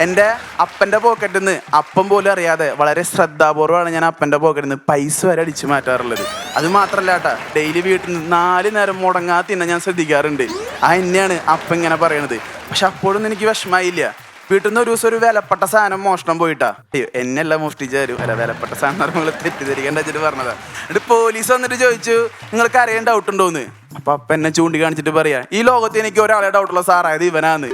എൻ്റെ അപ്പൻ്റെ പോക്കറ്റിൽ നിന്ന് അപ്പം പോലും അറിയാതെ വളരെ ശ്രദ്ധാപൂർവ്വമാണ് ഞാൻ അപ്പൻ്റെ പോക്കറ്റിൽ നിന്ന് പൈസ വരെ അടിച്ചു മാറ്റാറുള്ളത്. അത് മാത്രമല്ല കേട്ടാ, ഡെയിലി വീട്ടിൽ നിന്ന് 4 നേരം മുടങ്ങാതെ തിന്നെ ഞാൻ ശ്രദ്ധിക്കാറുണ്ട്. ആ എന്നെയാണ് അപ്പം ഇങ്ങനെ പറയണത്. പക്ഷെ അപ്പോഴൊന്നും എനിക്ക് വിഷമമായില്ല. വീട്ടിൽ നിന്ന് ഒരു ദിവസം ഒരു വിലപ്പെട്ട സാധനം മോഷണം പോയിട്ടാ. അയ്യോ എന്നെല്ല മോഷ്ടിച്ചാരും അല്ല, വിലപ്പെട്ട സാധനം നിങ്ങൾ തെറ്റിദ്ധരിക്കേണ്ട വെച്ചിട്ട് പറഞ്ഞതാ. എന്നിട്ട് പോലീസ് വന്നിട്ട് ചോദിച്ചു നിങ്ങൾക്ക് അറിയാൻ ഡൗട്ട് ഉണ്ടോന്ന്. അപ്പൊ അപ്പ എന്നെ ചൂണ്ടി കാണിച്ചിട്ട് പറയാ ഈ ലോകത്ത് എനിക്ക് ഒരാളെ ഡൗട്ടുള്ള സാറായത് ഇവനാന്ന്.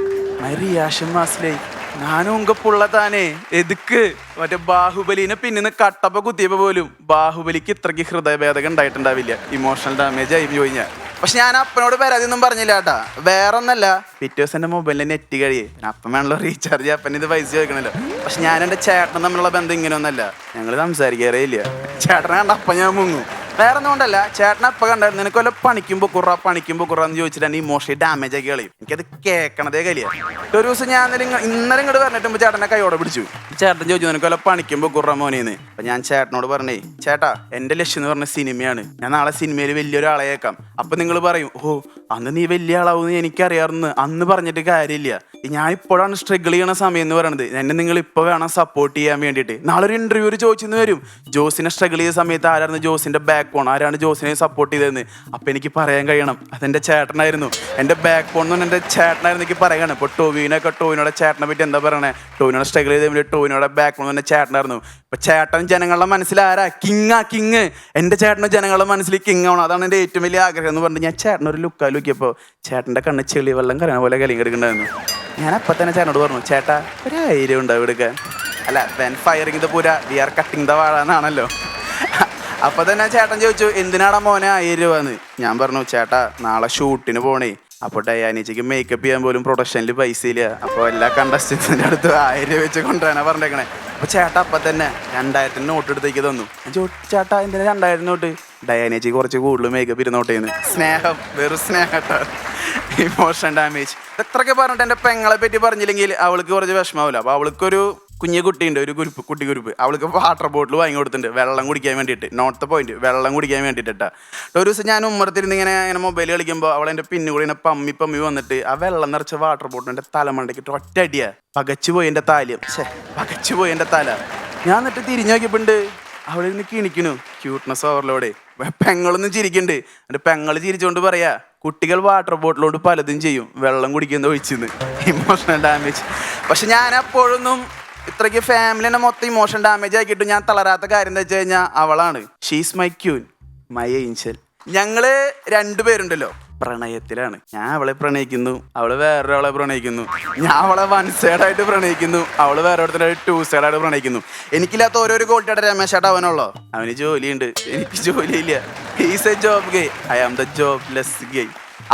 റിയാഷൻ മാസിലേ ഞാനും ഉങ്കപ്പുള്ള താനേ എതുക്ക് മറ്റേ ബാഹുബലിനെ പിന്നിന്ന് കട്ടപ്പ കുത്തിയപ്പോ പോലും ബാഹുബലിക്ക് ഇത്രയ്ക്ക് ഹൃദയഭേദകം ഉണ്ടായിട്ടുണ്ടാവില്ല. ഇമോഷണൽ ഡാമേജ് ആയി പോയി ഞാൻ. പക്ഷെ ഞാൻ അപ്പനോട് പരാതി ഒന്നും പറഞ്ഞില്ല കേട്ടാ. വേറെ ഒന്നല്ല, പിറ്റേ ദിവസം എൻ്റെ മൊബൈലിൽ നെറ്റ് കഴിയേ, അപ്പം വേണമല്ലോ റീചാർജ്, അപ്പൻ ഇത് പൈസ ചോദിക്കണല്ലോ. പക്ഷെ ഞാൻ എൻ്റെ ചേട്ടനും തമ്മിലുള്ള ബന്ധം ഇങ്ങനെ ഒന്നല്ല, ഞങ്ങൾ സംസാരിക്കാറേ ഇല്ല. ചേട്ടനെ കണ്ട അപ്പം ഞാൻ മുങ്ങും. വേറെ ഒന്നും കൊണ്ടല്ല, ചേട്ടനെ അപ്പൊ കണ്ടായിരുന്നു നിനക്ക് വല്ല പണിക്കുമ്പോ എന്ന് ചോദിച്ചിട്ട് ഇമോഷണലി ഡാമേജ് ആക്കി കളയും. എനിക്കത് കേൾക്കണതേ കലിയ. ഒരു ദിവസം ഞാൻ ഇന്നലെ ഇങ്ങോട്ട് പറഞ്ഞിട്ട് ചേട്ടനെ കൈയോടെ പിടിച്ചു. ചേട്ടൻ ചോദിച്ചു നിനക്ക് വല്ല പണിക്കുമ്പോ മോനേന്ന്. അപ്പൊ ഞാൻ ചേട്ടനോട് പറഞ്ഞേ, ചേട്ടാ എന്റെ ലക്ഷ്യം എന്ന് പറഞ്ഞ സിനിമയാണ്, ഞാൻ നാളെ സിനിമയിൽ വലിയൊരാളേക്കാം. അപ്പൊ നിങ്ങൾ പറയും, ഓ അന്ന് നീ വലിയ ആളാവുമെന്ന് എനിക്കറിയാറുന്ന്. അന്ന് പറഞ്ഞിട്ട് കാര്യമില്ല, ഞാൻ ഇപ്പോഴാണ് സ്ട്രഗിൾ ചെയ്യണ സമയം എന്ന് പറയുന്നത്. എന്നെ നിങ്ങൾ ഇപ്പൊ വേണം സപ്പോർട്ട് ചെയ്യാൻ വേണ്ടിയിട്ട്. നാളെ ഒരു ഇന്റർവ്യൂ ചോദിച്ചെന്ന് വരും, ജോസിനെ സ്ട്രഗിൾ ചെയ്ത സമയത്ത് ആരായിരുന്നു ജോസിന്റെ ബാക്ക് ബോൺ, ആരാണ് ജോസിനെ സപ്പോർട്ട് ചെയ്തതെന്ന്. അപ്പൊ എനിക്ക് പറയാൻ കഴിയണം അതെന്റെ ചേട്ടനായിരുന്നു. എന്റെ ബാക്ക് ബോൺ എന്ന് പറഞ്ഞാൽ എന്റെ ചേട്ടനായിരുന്നു എനിക്ക് പറയണം. ഇപ്പൊ ടോവിനോടെ ചേട്ടനെ പറ്റി എന്താ പറയണേ, ടോവിനോടെ സ്ട്രഗിൾ ചെയ്ത ടോവിനോടെ ബാക്ക് ബോൺ എന്റെ ചേട്ടനായിരുന്നു. ഇപ്പൊ ചേട്ടൻ ജനങ്ങളുടെ മനസ്സിൽ ആരാ, കിങ്. എന്റെ ചേട്ടന് ജനങ്ങളുടെ മനസ്സിൽ കിങ് ആവണം, അതാണ് എന്റെ ഏറ്റവും വലിയ ആഗ്രഹം എന്ന് പറഞ്ഞിട്ട് ഞാൻ ചേട്ടനൊരു ലുക്കിയപ്പോ ചേട്ടന്റെ കണ്ണ് ചെളി വെള്ളം കറിയണ പോലെ കലിയും കിടക്കണ്ടായിരുന്നു. ഞാൻ അപ്പൊ തന്നെ ചേട്ടനോട് പറഞ്ഞു, ചേട്ടാ 1000 ഉണ്ടാവും എടുക്കാൻ. അല്ല വെൻ ഫയറിംഗ് ദ പുര വി ആർ കട്ടിങ് ദ വാഴ എന്നാണല്ലോ. അപ്പൊ തന്നെ ചേട്ടൻ ചോദിച്ചു, എന്തിനാടാ മോനെ 1000 രൂപന്ന്. ഞാൻ പറഞ്ഞു, ചേട്ടാ നാളെ ഷൂട്ടിന് പോണേ, അപ്പൊ ഡയാനേച്ചിക്ക് മേക്കപ്പ് ചെയ്യാൻ പോലും പ്രൊഡക്ഷനിൽ പൈസ ഇല്ല, അപ്പൊ എല്ലാ കണ്ടസ്റ്റൻസിന്റെ അടുത്ത് 1000 രൂപ വെച്ച് കൊണ്ടുവരാനാ പറഞ്ഞേക്കണേ. അപ്പൊ ചേട്ടാ അപ്പൊ തന്നെ 2000 നോട്ട് എടുത്തേക്ക് തന്നു. ഞാൻ ചോദിച്ചു, ചേട്ടാ എന്തിനാ 2000 നോട്ട്? ഡയാനേച്ചി കുറച്ച് കൂടുതൽ മേക്കപ്പ് ഇരുന്നോട്ടേന്ന്. സ്നേഹം, വെറും സ്നേഹട്ടോ. ഇമോഷൻ ഡാമേജ് എത്രയൊക്കെ പറഞ്ഞിട്ട് എന്റെ പെങ്ങളെ പറ്റി പറഞ്ഞില്ലെങ്കിൽ അവൾക്ക് കുറച്ച് വിഷമാവില്ല. അപ്പൊ അവൾക്കൊരു കുഞ്ഞു കുട്ടിയുണ്ട്, ഒരു കുട്ടി ഗ്രൂപ്പ്. അവൾക്ക് വാട്ടർ ബോട്ടിൽ വാങ്ങി കൊടുത്തിട്ടുണ്ട് വെള്ളം കുടിക്കാൻ വേണ്ടിയിട്ട്. നോട്ട് ദ പോയിന്റ്, വെള്ളം കുടിക്കാൻ വേണ്ടിയിട്ടാ. ഒരു ദിവസം ഞാൻ ഉമ്മറത്തിരുന്ന് ഇങ്ങനെ മൊബൈൽ കളിക്കുമ്പോൾ അവൾ എൻ്റെ പിന്നുകൂടി ഇങ്ങനെ പമ്മി വന്നിട്ട് ആ വെള്ളം നിറച്ച വാട്ടർ ബോട്ടിൽ എൻ്റെ തലമണ്ടയ്ക്കിട്ട് ഒറ്റ അടിയാ. പകച്ചുപോയി എൻ്റെ തല. ഞാൻ എന്നിട്ട് തിരിഞ്ഞു നോക്കിയപ്പോണ്ട് അവിടെ നിന്ന് കിണിക്കണു. Cuteness overload. പെങ്ങളൊന്നും ചിരിക്കുന്നുണ്ട്. എൻ്റെ പെങ്ങൾ ചിരിച്ചുകൊണ്ട് പറയാ, കുട്ടികൾ വാട്ടർ ബോട്ടിലോട് പലതും ചെയ്യും, വെള്ളം കുടിക്കുന്ന ഒഴിച്ചെന്ന്. Emotional damage. പക്ഷെ ഞാൻ അപ്പോഴൊന്നും ഇത്രയ്ക്ക് ഫാമിലി തന്നെ മൊത്തം ഇമോഷൻ ഡാമേജ് ആക്കിയിട്ട് ഞാൻ തളരാത്ത കാര്യം എന്താ വെച്ച് കഴിഞ്ഞാൽ അവളാണ്. She's my queen, my Angel. ഞങ്ങള് 2 പേരുണ്ടല്ലോ പ്രണയത്തിലാണ്. ഞാൻ അവളെ പ്രണയിക്കുന്നു, അവള് വേറൊരാളെ പ്രണയിക്കുന്നു. ഞാൻ അവളെ 1 സൈഡായിട്ട് പ്രണയിക്കുന്നു, അവള് വേറെ 2 സൈഡായിട്ട് പ്രണയിക്കുന്നു. എനിക്കില്ലാത്ത ഓരോരോ ക്വാളിറ്റിയുടെ രമേശായിട്ട് അവനുള്ളോ. അവന് ജോലിയുണ്ട്, എനിക്ക് ജോലിയില്ല. He's a job guy, I am the jobless guy.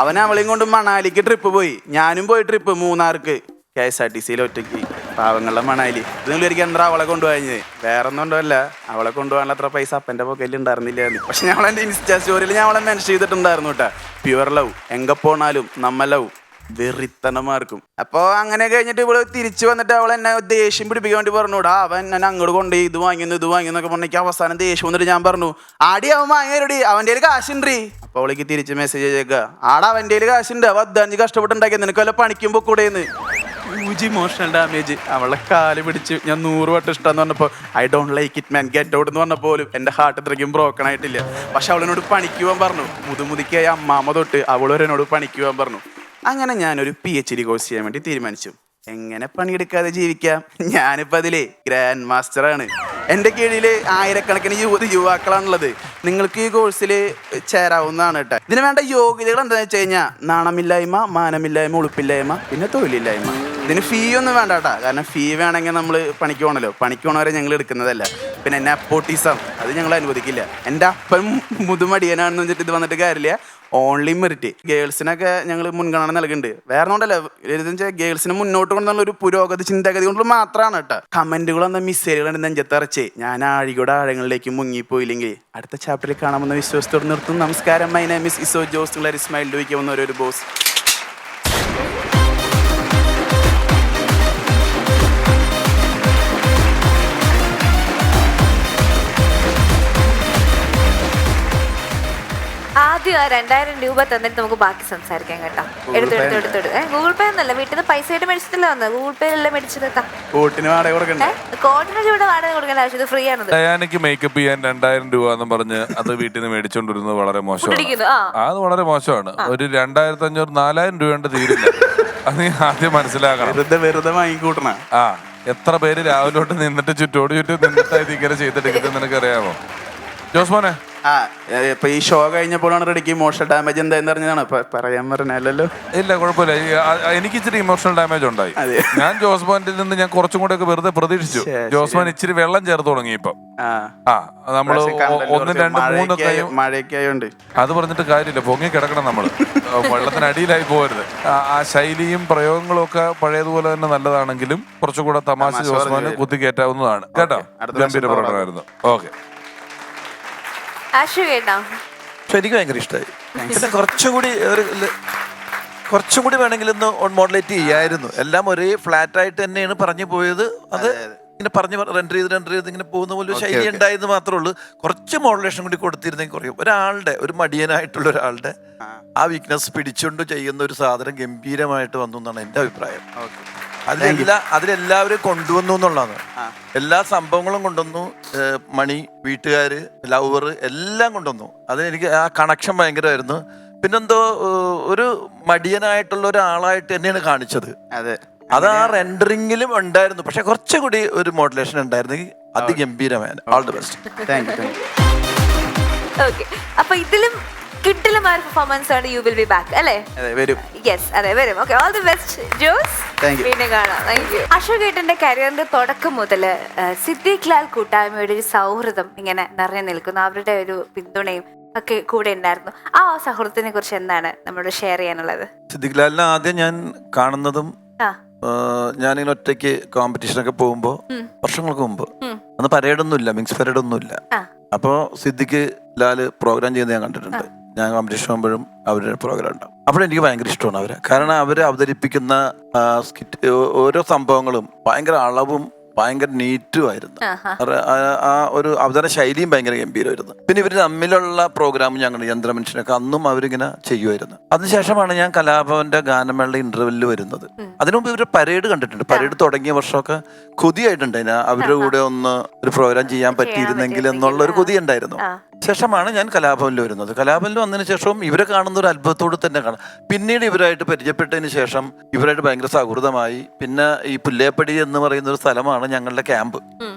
അവൻ അവളെയും കൊണ്ട് മണാലിക്ക് ട്രിപ്പ് പോയി, ഞാനും പോയി ട്രിപ്പ് മൂന്നാർക്ക് KSRTCയിൽ ഒറ്റയ്ക്ക്. പാവങ്ങളുടെ മണാലി. ഇത് വിചാരിക്കും എന്താ അവളെ കൊണ്ടുപോയത്, വേറെ ഒന്നും ഉണ്ടല്ല, അവളെ കൊണ്ടുപോകാനുള്ള അത്ര പൈസ അപ്പൻ്റെ പോക്കയിൽ ഉണ്ടായിരുന്നില്ലായിരുന്നു. പക്ഷെ ഞങ്ങൾ എൻ്റെ ഇൻസ്റ്റാ സ്റ്റോറിയിൽ ഞാൻ അവളെ മെൻഷൻ ചെയ്തിട്ടുണ്ടായിരുന്നു കേട്ടാ. പ്യുവർ ലവ്, എങ്ക പോണാലും നമ്മ ലവ് വെറിത്തനമാർക്കും. അപ്പോൾ അങ്ങനെ കഴിഞ്ഞിട്ട് ഇവള് തിരിച്ചു വന്നിട്ട് അവൾ എന്നെ ദേഷ്യം പിടിപ്പിക്കാൻ വേണ്ടി പറഞ്ഞൂടാ, അവൻ എന്നെ അങ്ങോട്ട് കൊണ്ടുപോയി ഇത് വാങ്ങിയെന്നൊക്കെ പറഞ്ഞേക്ക് അവസാനം ദേഷ്യം വന്നിട്ട് ഞാൻ പറഞ്ഞു, ആടി അവൻ വാങ്ങിയടി, അവൻ്റെ കയ്യിൽ കാശുണ്ടീ. അപ്പോൾ അവളേക്ക് തിരിച്ച് മെസ്സേജ് ചെയ്തേക്കുക, ആടാ അവൻ്റെ കയ്യിൽ കാശുണ്ട്, അവ അധ്വാനിച്ച് കഷ്ടപ്പെട്ടുണ്ടാക്കിയത്, നിനക്ക് വല്ല പണിക്കുമ്പോൾ കൂടെയെന്ന്. Huge emotional damage. അവളെ കാല് പിടിച്ച് ഞാൻ 100 വട്ടം ഇഷ്ടമെന്ന് പറഞ്ഞപ്പോൾ I don't like it man get out എന്ന് പറഞ്ഞപ്പോൾ പോലും എൻ്റെ ഹാർട്ട് ഇത്രയ്ക്കും ബ്രോക്കൺ ആയിട്ടില്ല. പക്ഷെ അവളെന്നോട് പണിക്കുവാൻ പറഞ്ഞു. മുതുമുതിക്കായ അമ്മാമ്മ തൊട്ട് അവളൊരെന്നോട് പണിക്കുവാൻ പറഞ്ഞു. അങ്ങനെ ഞാനൊരു PhD കോഴ്സ് ചെയ്യാൻ വേണ്ടി തീരുമാനിച്ചു. എങ്ങനെ പണിയെടുക്കാതെ ജീവിക്കാം. ഞാനിപ്പോൾ അതിലെ ഗ്രാൻഡ് മാസ്റ്ററാണ്. എൻ്റെ കീഴിൽ ആയിരക്കണക്കിന് യുവാക്കളാണുള്ളത്. നിങ്ങൾക്ക് ഈ കോഴ്സിൽ ചേരാവുന്നതാണ് കേട്ടോ. ഇതിന് വേണ്ട യോഗ്യതകൾ എന്താണെന്ന് വെച്ച് കഴിഞ്ഞാൽ നാണമില്ലായ്മ, മാനമില്ലായ്മ, ഉളുപ്പില്ലായ്മ, പിന്നെ തൊഴിലില്ലായ്മ. ഇതിന് ഫീ ഒന്നും വേണ്ട കേട്ടോ. കാരണം ഫീ വേണമെങ്കിൽ നമ്മൾ പണിക്ക് പോകണമല്ലോ. പണിക്ക് പോകണവരെ ഞങ്ങൾ എടുക്കുന്നതല്ല. പിന്നെ നെപ്പോട്ടിസം അത് ഞങ്ങൾ അനുവദിക്കില്ല. എൻ്റെ അപ്പൻ മുതുമടിയനാണെന്ന് വെച്ചിട്ട് ഇത് വന്നിട്ട് കാര്യമില്ല. Only merit. ഗേൾസിനൊക്കെ ഞങ്ങൾ മുൻഗണന നൽകുന്നുണ്ട്. വേറെ ഒന്നുമല്ല, വെച്ചാൽ ഗേൾസിനെ മുന്നോട്ട് കൊണ്ടുള്ള ഒരു പുരോഗതി ചിന്താഗതി കൊണ്ട് മാത്രമാണ് കേട്ടോ. കമന്റുകളെന്ന മിസൈലുകളുടെ നെഞ്ചത്തറച്ച് ഞാൻ ആഴിയുടെ ആഴങ്ങളിലേക്ക് മുങ്ങിപ്പോയില്ലെങ്കിൽ അടുത്ത ചാപ്റ്ററിൽ കാണാമെന്ന വിശ്വാസത്തോട് നിർത്തും. നമസ്കാരം. മൈ നെയിം ഈസ് ഇസോ ജോസ്. സ്മൈൽ ഡുവിക്കാവുന്ന ഒരു ബോസ്. ആദ്യം ആ 2000 രൂപ തന്നിട്ട് നമുക്ക് ബാക്കി സംസാരിക്കാം കേട്ടോ. എടുത്തെടുത്ത് ഗൂഗിൾ പേ ഒന്നല്ല, വീട്ടിൽ നിന്ന് പൈസ ആയിട്ട് മേടിച്ചിട്ടില്ല വന്ന്, ഗൂഗിൾ പേ അല്ലേ മേടിച്ചത്. കോട്ടിന് വാടക കൊടുക്കണ്ടേ? കോട്ടിന് ഇവിടെ വാടക കൊടുക്കേണ്ട ആവശ്യം, ഇത് ഫ്രീ ആണ്. ഡയാനയ്ക്ക് മേക്കപ്പ് ചെയ്യാൻ 2000 രൂപ എന്ന് പറഞ്ഞ് അത് വീട്ടിൽ നിന്ന് മേടിച്ചോണ്ടിരുന്നത് വളരെ മോശമാണ്. അത് വളരെ മോശമാണ്. ഒരു 2500 4000 രൂപ തീരില്ല. അത് നീ ആദ്യം മനസ്സിലാക്കണം. വെറുതെ വാങ്ങിക്കൂട്ടണ. എത്ര പേര് രാവിലെ തൊട്ട് നിന്നിട്ട് ചുറ്റോട് ചുറ്റും നിന്നിട്ട് ഇങ്ങനെ ചെയ്തിട്ട് നിനക്കറിയാമോ ജോസ്മോനെ? ഇപ്പൊ ഈ ഷോ കഴിഞ്ഞപ്പോഴാണ് റെഡിക്ക് ഇമോഷണൽ ഡാമേജ് എന്താന്ന് പറഞ്ഞതാണ് പറയാൻ പറഞ്ഞല്ലോ. ഇല്ല കുഴപ്പമില്ല. എനിക്ക് ഇച്ചിരി ഇമോഷണൽ ഡാമേജ് ഉണ്ടായി. ഞാൻ ജോസ്മോന്റെ നിന്ന് ഞാൻ കുറച്ചും കൂടെ ഒക്കെ വെറുതെ പ്രതീക്ഷിച്ചു. ജോസ്മോൻ ഇച്ചിരി വെള്ളം ചേർത്ത് തുടങ്ങി ഇപ്പൊ. നമ്മള് 1, 2, 3 ഒക്കെ മഴയൊക്കെ ആയോണ്ട് അത് പറഞ്ഞിട്ട് കാര്യമില്ല. പൊങ്ങി കിടക്കണം നമ്മള്. വെള്ളത്തിനടിയിലായി പോകരുത്. ആ ശൈലിയും പ്രയോഗങ്ങളും ഒക്കെ പഴയതുപോലെ തന്നെ നല്ലതാണെങ്കിലും കുറച്ചുകൂടെ തമാശ ജോസ്മോന് കുത്തി കയറ്റാവുന്നതാണ് കേട്ടോ. ഗംഭീര പ്രകടനമായിരുന്നു. ഓക്കെ. ആശു കേട്ടോ. പക്ഷെ എനിക്ക് ഭയങ്കര ഇഷ്ടമായി. പിന്നെ കുറച്ചും കൂടി വേണമെങ്കിൽ ഒന്ന് മോഡുലേറ്റ് ചെയ്യായിരുന്നു. എല്ലാം ഒരേ ഫ്ലാറ്റ് ആയിട്ട് തന്നെയാണ് പറഞ്ഞു പോയത്. അത് ഇങ്ങനെ പറഞ്ഞ് റെൻഡർ ചെയ്ത് ഇങ്ങനെ പോകുന്ന പോലെ ഒരു ശൈലി ഉണ്ടായെന്ന് മാത്രമേ ഉള്ളൂ. കുറച്ച് മോഡുലേഷൻ കൂടി കൊടുത്തിരുന്നെങ്കിൽ കുറയും. ഒരു മടിയനായിട്ടുള്ള ഒരാളുടെ ആ വീക്ക്നെസ് പിടിച്ചുകൊണ്ട് ചെയ്യുന്ന ഒരു സാധനം ഗംഭീരമായിട്ട് വന്നു എന്നാണ് എൻ്റെ അഭിപ്രായം. അതിലെല്ലാവരും കൊണ്ടുവന്നു എന്നുള്ളതാണ്. എല്ലാ സംഭവങ്ങളും കൊണ്ടുവന്നു. മണി, വീട്ടുകാര്, ലവർ എല്ലാം കൊണ്ടുവന്നു. അതിനെനിക്ക് ആ കണക്ഷൻ ഭയങ്കരമായിരുന്നു. പിന്നെന്തോ ഒരു മടിയനായിട്ടുള്ള ഒരാളായിട്ട് തന്നെയാണ് കാണിച്ചത്. അത് ആ റെൻഡറിങ്ങിലും ഉണ്ടായിരുന്നു. പക്ഷെ കുറച്ചുകൂടി ഒരു മോഡുലേഷൻ ഉണ്ടായിരുന്നെങ്കിൽ അതിഗംഭീരമാണ്. All the best. ഓക്കെ, അപ്പൊ ഇതിലും കിട്ടിലുമായ പെർഫോമൻസ് ആണ് യു വിൽ ബി ബാക്ക് അല്ലേ? യെസ്, അതെ വരും. Okay, all the best Jose. പിന്നെ കാണാം. Thank you. അശോക് ഏട്ടന്റെ കരിയറിന്റെ തുടക്കം മുതൽ സിദ്ദീഖ് ലാൽ കൂട്ടായ്മയുടെ ഒരു സൗഹൃദം ഇങ്ങനെ നിറഞ്ഞു നിൽക്കുന്നു. അവരുടെ ഒരു പിന്തുണയും ഒക്കെ കൂടെ ഉണ്ടായിരുന്നു. ആ സൗഹൃദത്തിനെ കുറിച്ച് എന്താണ് നമ്മളോട് ഷെയർ ചെയ്യാനുള്ളത്? സിദ്ദീഖ് ലാലിനെ ആദ്യം ഞാൻ കാണുന്നതും ഞാനിങ്ങനെ ഒറ്റയ്ക്ക് കോമ്പറ്റീഷനൊക്കെ പോകുമ്പോൾ വർഷങ്ങൾക്ക് മുമ്പ്, അന്ന് പരേഡൊന്നുമില്ല, മിക്സ് പരേഡൊന്നുമില്ല. അപ്പോൾ സിദ്ദിഖ് ലാല് പ്രോഗ്രാം ചെയ്യുന്നത് ഞാൻ കണ്ടിട്ടുണ്ട്. ഞാൻ കോമ്പറ്റീഷൻ പോകുമ്പോഴും അവരുടെ പ്രോഗ്രാം ഉണ്ടാവും. അപ്പോഴെനിക്ക് ഭയങ്കര ഇഷ്ടമാണ് അവരെ. കാരണം അവർ അവതരിപ്പിക്കുന്ന സ്കിറ്റ് ഓരോ സംഭവങ്ങളും ഭയങ്കര അളവും ഭയങ്കര നീറ്റുമായിരുന്നു. ആ ഒരു അവതരണ ശൈലിയും ഭയങ്കര ഗംഭീരമായിരുന്നു. പിന്നെ ഇവർ തമ്മിലുള്ള പ്രോഗ്രാം ഞങ്ങൾ യന്ത്രമനുഷ്യനൊക്കെ അന്നും അവരിങ്ങനെ ചെയ്യുമായിരുന്നു. അതിനുശേഷമാണ് ഞാൻ കലാഭവന്റെ ഗാനമേളയുടെ ഇന്റർവെല്ലിൽ വരുന്നത്. അതിനുമുമ്പ് ഇവരുടെ പരേഡ് കണ്ടിട്ടുണ്ട്. പരേഡ് തുടങ്ങിയ വർഷമൊക്കെ കൊതിയായിട്ടുണ്ട് അവരുടെ കൂടെ ഒന്ന് ഒരു പ്രോഗ്രാം ചെയ്യാൻ പറ്റിയിരുന്നെങ്കിൽ എന്നുള്ള ഒരു കൊതി ഉണ്ടായിരുന്നു. ശേഷമാണ് ഞാൻ കലാഭവനിൽ വരുന്നത്. കലാഭവനിൽ വന്നതിന് ശേഷവും ഇവരെ കാണുന്ന ഒരു അത്ഭുതത്തോട് തന്നെ കാണാം. പിന്നീട് ഇവരായിട്ട് പരിചയപ്പെട്ടതിന് ശേഷം ഇവരായിട്ട് ഭയങ്കര സൗഹൃദമായി. പിന്നെ ഈ പുല്ലേപ്പടി എന്ന് പറയുന്ന ഒരു സ്ഥലമാണ് ഞങ്ങളുടെ ക്യാമ്പ്.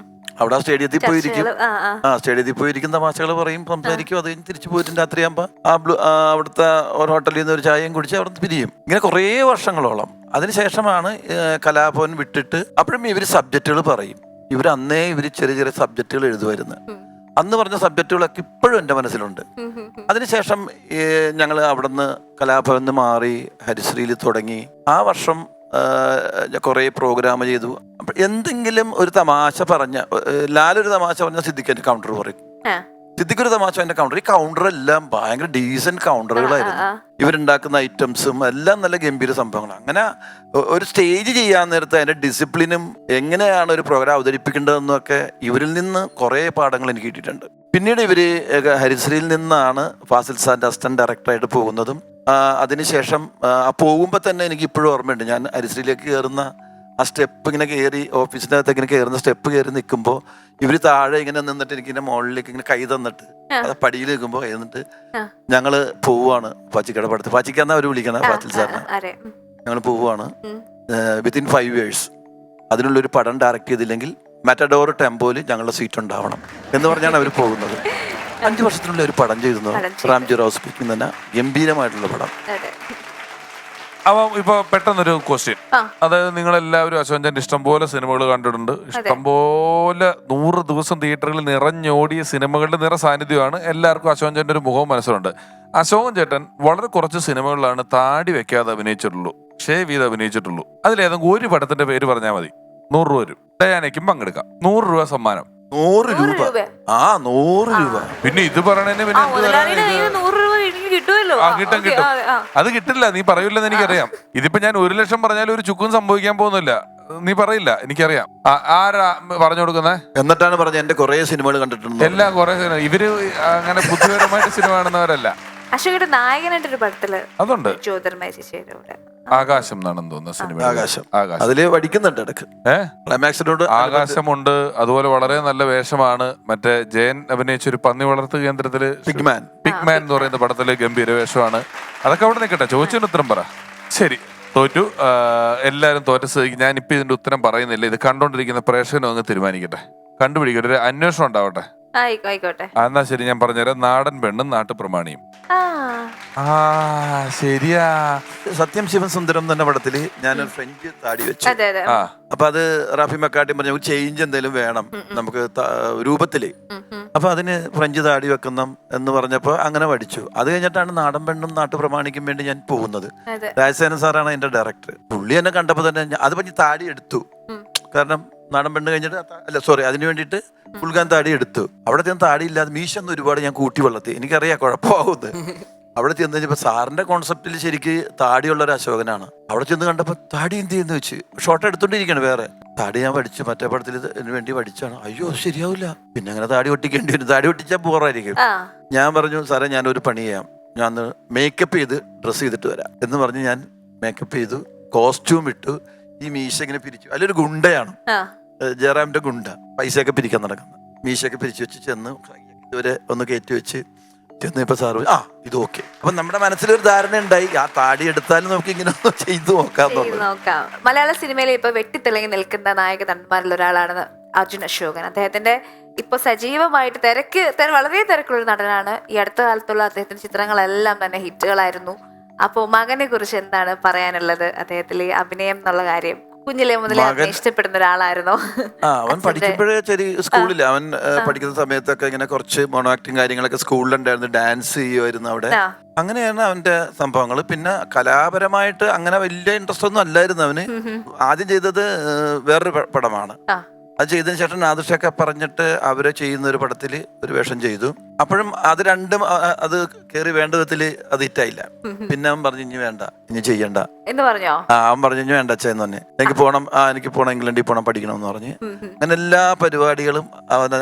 അവിടെ സ്റ്റേഡിയത്തിൽ പോയിരിക്കും. സ്റ്റേഡിയത്തിൽ പോയിരിക്കുന്ന തമാശകൾ പറയും, സംസാരിക്കും. അത് കഴിഞ്ഞ് തിരിച്ചു പോയിട്ട് രാത്രിയാകുമ്പോൾ അവിടുത്തെ ഒരു ഹോട്ടലിൽ നിന്ന് ഒരു ചായയും കുടിച്ച് അവിടെ നിന്ന് പിരിയും. ഇങ്ങനെ കുറേ വർഷങ്ങളോളം. അതിനുശേഷമാണ് കലാഭവൻ വിട്ടിട്ട് അപ്പോഴും ഇവർ സബ്ജക്റ്റുകൾ പറയും. അന്നേ ചെറിയ ചെറിയ സബ്ജക്റ്റുകൾ എഴുതുമായിരുന്നു. അന്ന് പറഞ്ഞ സബ്ജക്റ്റുകളൊക്കെ ഇപ്പോഴും എൻ്റെ മനസ്സിലുണ്ട്. അതിനുശേഷം ഞങ്ങൾ അവിടെ നിന്ന് കലാഭവൻ മാറി ഹരിശ്രീയിൽ തുടങ്ങി. ആ വർഷം കുറേ പ്രോഗ്രാം ചെയ്തു. അപ്പം എന്തെങ്കിലും ഒരു തമാശ പറഞ്ഞ ലാലൊരു തമാശ പറഞ്ഞ സിദ്ദിഖിന്റെ കൗണ്ടർ പറയും. സിദ്ദിഖ് ഒരു തമാശ എൻ്റെ കൗണ്ടർ. ഈ കൗണ്ടറെല്ലാം ഭയങ്കര ഡീസന്റ് കൗണ്ടറുകളായിരുന്നു. ഇവരുണ്ടാക്കുന്ന ഐറ്റംസും എല്ലാം നല്ല ഗംഭീര സംഭവങ്ങളാണ്. അങ്ങനെ ഒരു സ്റ്റേജ് ചെയ്യാൻ നേരത്തെ അതിന്റെ ഡിസിപ്ലിനും എങ്ങനെയാണ് ഒരു പ്രോഗ്രാം അവതരിപ്പിക്കേണ്ടതെന്നൊക്കെ ഇവരിൽ നിന്ന് കുറേ പാഠങ്ങൾ എനിക്ക് കിട്ടിയിട്ടുണ്ട്. പിന്നീട് ഇവര് ഹരിശ്രീയിൽ നിന്നാണ് ഫാസിൽ സാറിന്റെ അസിസ്റ്റന്റ് ഡയറക്ടറായിട്ട് പോകുന്നതും. അതിനുശേഷം പോകുമ്പോൾ തന്നെ എനിക്ക് ഇപ്പോഴും ഓർമ്മയുണ്ട്. ഞാൻ ഹരിശ്രീയിലേക്ക് കയറുന്ന ആ സ്റ്റെപ്പ് ഇങ്ങനെ കയറി ഓഫീസിൻ്റെ അകത്ത് ഇങ്ങനെ കയറുന്ന സ്റ്റെപ്പ് കയറി നിൽക്കുമ്പോൾ ഇവര് താഴെ ഇങ്ങനെ നിന്നിട്ട് എനിക്ക് ഇങ്ങനെ മുകളിലേക്ക് ഇങ്ങനെ കൈ തന്നിട്ട് പടിയിൽ നിൽക്കുമ്പോൾ എന്നിട്ട് ഞങ്ങള് പോവുകയാണ് പാച്ചിക്കട പടത്ത്. പാച്ചിക്കാന്നാ അവര് വിളിക്കണ ഫാസിൽ സാറിന്. ഞങ്ങൾ പോവുകയാണ് വിത്തിൻ 5 years അതിനുള്ളൊരു പടം ഡയറക്റ്റ് ചെയ്തില്ലെങ്കിൽ മാറ്റഡോർ ടെമ്പോയിൽ ഞങ്ങളുടെ സീറ്റ് ഉണ്ടാവണം എന്ന് പറഞ്ഞാണ് അവർ പോകുന്നത്. 5 വർഷത്തിനുള്ളിൽ ഒരു പടം ചെയ്തു. റാംജി റാവു സ്പീക്കിംഗ് തന്നെ ഗംഭീരമായിട്ടുള്ള പടം. അപ്പം ഇപ്പൊ പെട്ടെന്നൊരു ക്വസ്റ്റ്യൻ, അതായത് നിങ്ങളെല്ലാവരും അശോകന്റെ ഇഷ്ടംപോലെ സിനിമകൾ കണ്ടിട്ടുണ്ട്. ഇഷ്ടംപോലെ 100 ദിവസം തിയേറ്ററുകളിൽ നിറഞ്ഞോടിയ സിനിമകളുടെ നിറ സാന്നിധ്യമാണ്. എല്ലാവർക്കും അശോകന്റെ ഒരു മുഖവും മനസ്സിലുണ്ട്. അശോകൻ ചേട്ടൻ വളരെ കുറച്ച് സിനിമകളിലാണ് താടി വെക്കാതെ അഭിനയിച്ചിട്ടുള്ളൂ, ഷേവ് ചെയ്ത് അഭിനയിച്ചിട്ടുള്ളൂ. അതിലേതെങ്കിലും ഒരു പടത്തിന്റെ പേര് പറഞ്ഞാൽ മതി, 100 രൂപ വരും. ഡയാനയ്ക്കും പങ്കെടുക്കാം. 100 രൂപ സമ്മാനം. 100 രൂപ? 100 രൂപ. പിന്നെ ഇത് പറയണേന് പിന്നെ കിട്ടും. അത് കിട്ടില്ല, നീ പറയൂലെന്ന് എനിക്കറിയാം. ഇതിപ്പോ ഞാൻ 1 ലക്ഷം പറഞ്ഞാലും ഒരു ചുക്കും സംഭവിക്കാൻ പോകുന്നില്ല. നീ പറയില്ല, എനിക്കറിയാം. ആരാ പറഞ്ഞു കൊടുക്കുന്നേ? എന്നിട്ടാണ് പറഞ്ഞ എന്റെ കുറെ സിനിമകൾ കണ്ടിട്ടുണ്ട്. എല്ലാം കുറെ സിനിമ. ഇവര് അങ്ങനെ ബുദ്ധിപരമായിട്ട് സിനിമ കാണുന്നവരല്ല. അശോകയുടെ നായകനായിട്ടൊരു പടത്തില് അതുണ്ട്, ജ്യോതിർമയ ചേച്ചിയുടെ കൂടെ ആകാശം എന്നാണെന്ന് തോന്നുന്നു സിനിമ. ആകാശം അതില് പഠിക്കുന്നുണ്ട് ഇടക്ക്. ക്ലൈമാക്സിനോട് ആകാശമുണ്ട്. അതുപോലെ വളരെ നല്ല വേഷമാണ്. മറ്റേ ജയൻ അഭിനയിച്ച ഒരു പന്നി വളർത്തു കേന്ദ്രത്തില് പിഗ്മാൻ എന്ന് പറയുന്ന പടത്തില് ഗംഭീര വേഷമാണ്. അതൊക്കെ അവിടെ നിൽക്കട്ടെ, ചോദിച്ചതിന് ഉത്തരം പറ. ശരി, തോറ്റു. എല്ലാരും തോറ്റ സ്ഥിതിക്ക് ഞാൻ ഇപ്പൊ ഇതിന്റെ ഉത്തരം പറയുന്നില്ല. ഇത് കണ്ടോണ്ടിരിക്കുന്ന പ്രേക്ഷകനും അങ്ങ് തീരുമാനിക്കട്ടെ, കണ്ടുപിടിക്കട്ടെ, ഒരു അന്വേഷണം ഉണ്ടാവട്ടെ. ആയിക്കോട്ടെ. എന്നാ ശരി, ഞാൻ പറഞ്ഞുതരാം. നാടൻ പെണ്ണും നാട്ടുപ്രമാണിയും. ശരിയാ. സത്യം ശിവൻ സുന്ദരം എന്ന പടത്തില് ഞാനൊരു ഫ്രഞ്ച് താടി വെച്ചു. അപ്പൊ അത് റാഫി മക്കാട്ടി പറഞ്ഞു ചേഞ്ച് എന്തെങ്കിലും വേണം നമുക്ക് രൂപത്തില്. അപ്പൊ അതിന് ഫ്രഞ്ച് താടി വെക്കണം എന്ന് പറഞ്ഞപ്പോ അങ്ങനെ പഠിച്ചു. അത് കഴിഞ്ഞിട്ടാണ് നാടൻ പെണ്ണും നാട്ടുപ്രമാണിക്കും വേണ്ടി ഞാൻ പോകുന്നത്. രാജസേനൻ സാറാണ് എന്റെ ഡയറക്ടർ. പുള്ളി എന്നെ കണ്ടപ്പോ തന്നെ അത് പറഞ്ഞ് താടി എടുത്തു. കാരണം നാടൻ പെണ്ണ് കഴിഞ്ഞിട്ട് അല്ല സോറി അതിന് വേണ്ടിയിട്ട് ഫുൾഗാൻ താടി എടുത്തു. അവിടെ ചെന്ന് താടി ഇല്ലാതെ മീശൊന്നും ഒരുപാട് ഞാൻ കൂട്ടി വളർത്തി. എനിക്കറിയാം കുഴപ്പമാവുന്നത്. അവിടെ ചെന്ന് കഴിഞ്ഞപ്പോൾ സാറിന്റെ കോൺസെപ്റ്റിൽ ശരിക്ക് താടിയുള്ള ഒരു അശോകനാണ്. അവിടെ ചെന്ന് കണ്ടപ്പോൾ താടി എന്ത് ചെയ്യുന്നു വെച്ച് ഷോട്ട് എടുത്തോണ്ടിരിക്കുകയാണ്. വേറെ താടി ഞാൻ പഠിച്ചു, മറ്റേ പടത്തിൽ വേണ്ടി പഠിച്ചാണ്. അയ്യോ ശരിയാവില്ല, പിന്നെ അങ്ങനെ താടി ഒട്ടിക്കേണ്ടി വരും. താടി ഒട്ടിച്ചാൽ ബോറായിരിക്കും. ഞാൻ പറഞ്ഞു സാറേ ഞാനൊരു പണി ചെയ്യാം, ഞാൻ മേക്കപ്പ് ചെയ്ത് ഡ്രസ്സ് ചെയ്തിട്ട് വരാം എന്ന് പറഞ്ഞ് ഞാൻ മേക്കപ്പ് ചെയ്തു, കോസ്റ്റ്യൂം ഇട്ടു, ഈ മീശ ഇങ്ങനെ പിരിച്ചു. അതിലൊരു ഗുണ്ടയാണ്, ജയറാമിന്റെ ഗുണ്ട, പൈസയൊക്കെ പിരിക്കാൻ നടക്കുന്നത്. മീശയൊക്കെ പിരിച്ചു വെച്ച് ചെന്ന് ഇതുവരെ ഒന്ന് കയറ്റി വെച്ച് ചെന്നപ്പോ സാറ് ഇത് ഓക്കെ. അപ്പൊ നമ്മുടെ മനസ്സിലൊരു ധാരണ ഉണ്ടായി, ആ താടി എടുത്താലും നമുക്ക് ഇങ്ങനെ ഒന്ന് ചെയ്ത് നോക്കാം. മലയാള സിനിമയിൽ ഇപ്പൊ വെട്ടിത്തിളങ്ങി നിൽക്കുന്ന നായക നടന്മാരിൽ ഒരാളാണ് അർജുൻ അശോകൻ. അദ്ദേഹത്തിന്റെ ഇപ്പൊ സജീവമായിട്ട് വളരെ തിരക്കുള്ള നടനാണ്. ഈ അടുത്ത കാലത്തുള്ള അദ്ദേഹത്തിന്റെ ചിത്രങ്ങളെല്ലാം തന്നെ ഹിറ്റുകളായിരുന്നു. അപ്പോ മകനെ കുറിച്ച് എന്താണ് പറയാനുള്ളത്? അദ്ദേഹത്തിലെ അഭിനയം എന്നുള്ള കാര്യം കുഞ്ഞിലെ മുതലേ ഇഷ്ടപ്പെടുന്ന ഒരാളായിരുന്നോ? അവൻ പഠിക്കുമ്പോഴേ സ്കൂളിൽ അവൻ പഠിക്കുന്ന സമയത്തൊക്കെ ഇങ്ങനെ കുറച്ച് മോണോ ആക്ടിങ് കാര്യങ്ങളൊക്കെ സ്കൂളിലുണ്ടായിരുന്നു. ഡാൻസ് ചെയ്യുമായിരുന്നു അവിടെ. അങ്ങനെയാണ് അവന്റെ സംഭവങ്ങൾ. പിന്നെ കലാപരമായിട്ട് അങ്ങനെ വലിയ ഇൻട്രസ്റ്റ് ഒന്നും അല്ലായിരുന്നു അവന്. ആദ്യം ചെയ്തത് വേറൊരു പടമാണ്. അത് ചെയ്തതിന് ശേഷം നാദൃശൊക്കെ പറഞ്ഞിട്ട് അവരെ ചെയ്യുന്ന ഒരു പടത്തിൽ ഒരു വേഷം ചെയ്തു. അപ്പോഴും അത് രണ്ടും അത് കയറി വേണ്ട വിധത്തിൽ അത് ഹിറ്റായില്ല. പിന്നെ അവൻ പറഞ്ഞു ഇനി വേണ്ട, ഇനി ചെയ്യണ്ട എന്ന് പറഞ്ഞോ? അവൻ പറഞ്ഞു ഇനി വേണ്ട അച്ഛന്ന് തന്നെ, എനിക്ക് പോണം ഇംഗ്ലണ്ടിൽ പോകണം, പഠിക്കണം എന്ന് പറഞ്ഞ് അങ്ങനെ എല്ലാ പരിപാടികളും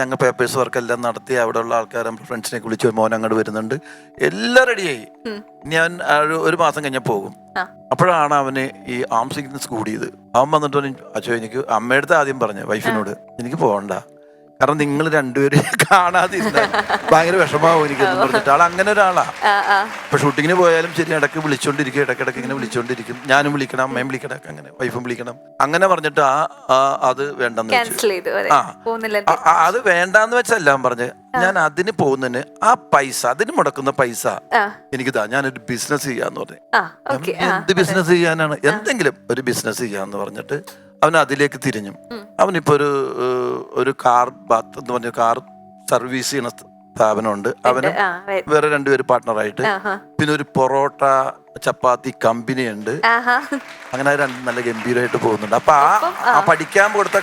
ഞങ്ങൾ പേപ്പേഴ്സ് വർക്കെല്ലാം നടത്തി. അവിടെ ഉള്ള ആൾക്കാരും ഫ്രണ്ട്സിനെ വിളിച്ചു, മോൻ അങ്ങോട്ട് വരുന്നുണ്ട്, എല്ലാം റെഡിയായി. ഇനി അവൻ ഒരു മാസം കഴിഞ്ഞാൽ പോകും. അപ്പോഴാണ് അവന് ഈ ആം സിക്നസ് കൂടിയത്. അവൻ വന്നിട്ട് പറഞ്ഞു അച്ഛോ എനിക്ക് അമ്മയുടെ ആദ്യം പറഞ്ഞു വൈഫിനോട് എനിക്ക് പോകണ്ട, കാരണം നിങ്ങൾ രണ്ടുപേരും കാണാതിരുന്ന ഭയങ്കര വിഷമാവും എനിക്കെന്ന് പറഞ്ഞിട്ട് ആൾ അങ്ങനെ ഒരാളാ. ഇപ്പൊ ഷൂട്ടിങ്ങിന് പോയാലും ശരി ഇടയ്ക്ക് വിളിച്ചോണ്ടിരിക്കും, ഇടയ്ക്കിടയ്ക്ക് ഇങ്ങനെ വിളിച്ചോണ്ടിരിക്കും. ഞാനും വിളിക്കണം, അമ്മയും വിളിക്കണം, അങ്ങനെ വൈഫും വിളിക്കണം. അങ്ങനെ പറഞ്ഞിട്ട് അത് വേണ്ടെന്ന് വെച്ചു. അത് വേണ്ടാന്ന് വെച്ചല്ല അവൻ പറഞ്ഞ്, ഞാൻ അതിന് പോകുന്നതിന് ആ പൈസ, അതിന് മുടക്കുന്ന പൈസ എനിക്ക് ഞാനൊരു ബിസിനസ് ചെയ്യാന്ന് പറഞ്ഞു. എന്ത് ബിസിനസ് ചെയ്യാനാണ്? എന്തെങ്കിലും ഒരു ബിസിനസ് ചെയ്യാന്ന് പറഞ്ഞിട്ട് അവൻ അതിലേക്ക് തിരിഞ്ഞു. അവനിപ്പോ ഒരു കാർ ബാത്ത് എന്ന് പറഞ്ഞ കാർ സർവീസ് ചെയ്യുന്ന സ്ഥാപനമുണ്ട്. അവനും വേറെ രണ്ടുപേര് പാർട്ട്ണറായിട്ട്. പിന്നെ ഒരു പൊറോട്ട ചപ്പാത്തി കമ്പനി ഉണ്ട്. അങ്ങനെ അത് രണ്ടും നല്ല ഗംഭീരമായിട്ട് പോകുന്നുണ്ട്. അപ്പൊ ആ പഠിക്കാൻ കൊടുത്ത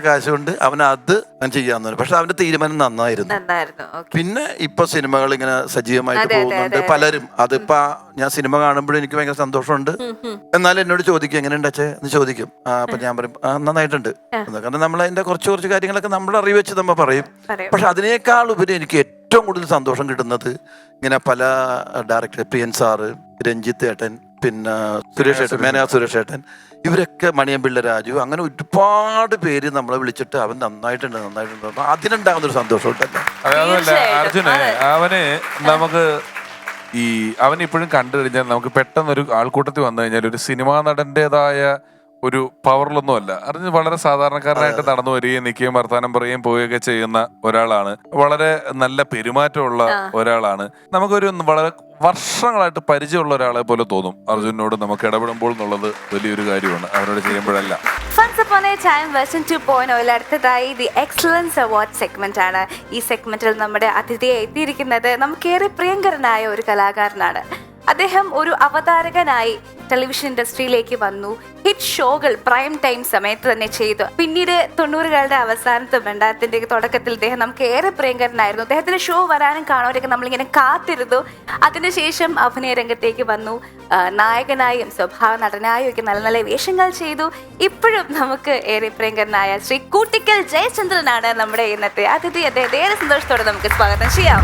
കാശ് കൊണ്ട് അവൻ അത് ചെയ്യാന്ന് പറഞ്ഞു. പക്ഷെ അവന്റെ തീരുമാനം നന്നായിരുന്നു. പിന്നെ ഇപ്പൊ സിനിമകൾ ഇങ്ങനെ സജീവമായിട്ട് പോകുന്നുണ്ട് പലരും. അതിപ്പോ ഞാൻ സിനിമ കാണുമ്പോഴും എനിക്ക് ഭയങ്കര സന്തോഷമുണ്ട്. എന്നാലും എന്നോട് ചോദിക്കും എങ്ങനെയുണ്ട് അച്ഛേ എന്ന് ചോദിക്കും. അപ്പൊ ഞാൻ പറയും നന്നായിട്ടുണ്ട്. കാരണം നമ്മൾ അതിന്റെ കുറച്ച് കാര്യങ്ങളൊക്കെ നമ്മുടെ അറിവ് വെച്ച് നമ്മൾ പറയും. പക്ഷെ അതിനേക്കാൾ ഉപരി എനിക്ക് ഏറ്റവും കൂടുതൽ സന്തോഷം കിട്ടുന്നത് ഇങ്ങനെ പല ഡയറക്ടർ, പ്രിയൻ സാറ്, രഞ്ജിത്ത് ഏട്ടൻ, പിന്നെ സുരേഷ് ഏട്ടൻ, ഇവരൊക്കെ മണിയമ്പിള്ള രാജു, അങ്ങനെ ഒരുപാട് പേര് നമ്മളെ വിളിച്ചിട്ട് അവൻ നന്നായിട്ടുണ്ട് അതിനുണ്ടാകുന്ന ഒരു സന്തോഷം ഉണ്ടല്ലോ. അതല്ല അർജുന്, അവന് നമുക്ക് അവൻ ഇപ്പോഴും കണ്ടു കഴിഞ്ഞാൽ നമുക്ക് പെട്ടെന്നൊരു ആൾക്കൂട്ടത്തിൽ വന്നു കഴിഞ്ഞാൽ ഒരു സിനിമാ നടന്റേതായ ഒരു പവറിലൊന്നും അല്ല. അറിഞ്ഞ് വളരെ സാധാരണക്കാരനായിട്ട് നടന്നു വരികയും നിൽക്കുകയും വർത്താനം പറയുകയും പോവുകയൊക്കെ ചെയ്യുന്ന ഒരാളാണ്. വളരെ നല്ല പെരുമാറ്റമുള്ള ഒരാളാണ്. നമുക്കൊരു വളരെ വർഷങ്ങളായിട്ട് പരിചയമുള്ള ഒരാളെ പോലെ തോന്നും അർജുനോട് നമുക്ക് ഇടപെടുമ്പോൾ എന്നുള്ളത് വലിയൊരു കാര്യമാണ് അവരോട് ചെയ്യുമ്പോഴല്ല. അടുത്തതായി ദി എക്സലൻസ് അവാർഡ് സെഗ്മെന്റ് ആണ്. ഈ സെഗ്മെന്റിൽ നമ്മുടെ അതിഥിയെ എത്തിയിരിക്കുന്നത് നമുക്കേറെ പ്രിയങ്കരനായ ഒരു കലാകാരനാണ്. അദ്ദേഹം ഒരു അവതാരകനായി ടെലിവിഷൻ ഇൻഡസ്ട്രിയിലേക്ക് വന്നു. ഹിറ്റ് ഷോകൾ പ്രൈം ടൈം സമയത്ത് തന്നെ ചെയ്തു. പിന്നീട് 90കളുടെ അവസാനത്തും 2000ന്റെ തുടക്കത്തിൽ ഇദ്ദേഹം നമുക്ക് ഏറെ പ്രിയങ്കരനായിരുന്നു. അദ്ദേഹത്തിന്റെ ഷോ വരാനും കാണുവാനൊക്കെ നമ്മളിങ്ങനെ കാത്തിരുന്നു. അതിനുശേഷം അഭിനയ രംഗത്തേക്ക് വന്നു. നായകനായും സ്വഭാവ നടനായും ഒക്കെ നല്ല നല്ല വേഷങ്ങൾ ചെയ്തു. ഇപ്പോഴും നമുക്ക് ഏറെ പ്രിയങ്കരനായ ശ്രീ കൂട്ടിക്കൽ ജയചന്ദ്രനാണ് നമ്മുടെ ഇന്നത്തെ അതിഥി. അദ്ദേഹത്തെ ഏറെ സന്തോഷത്തോടെ നമുക്ക് സ്വാഗതം ചെയ്യാം.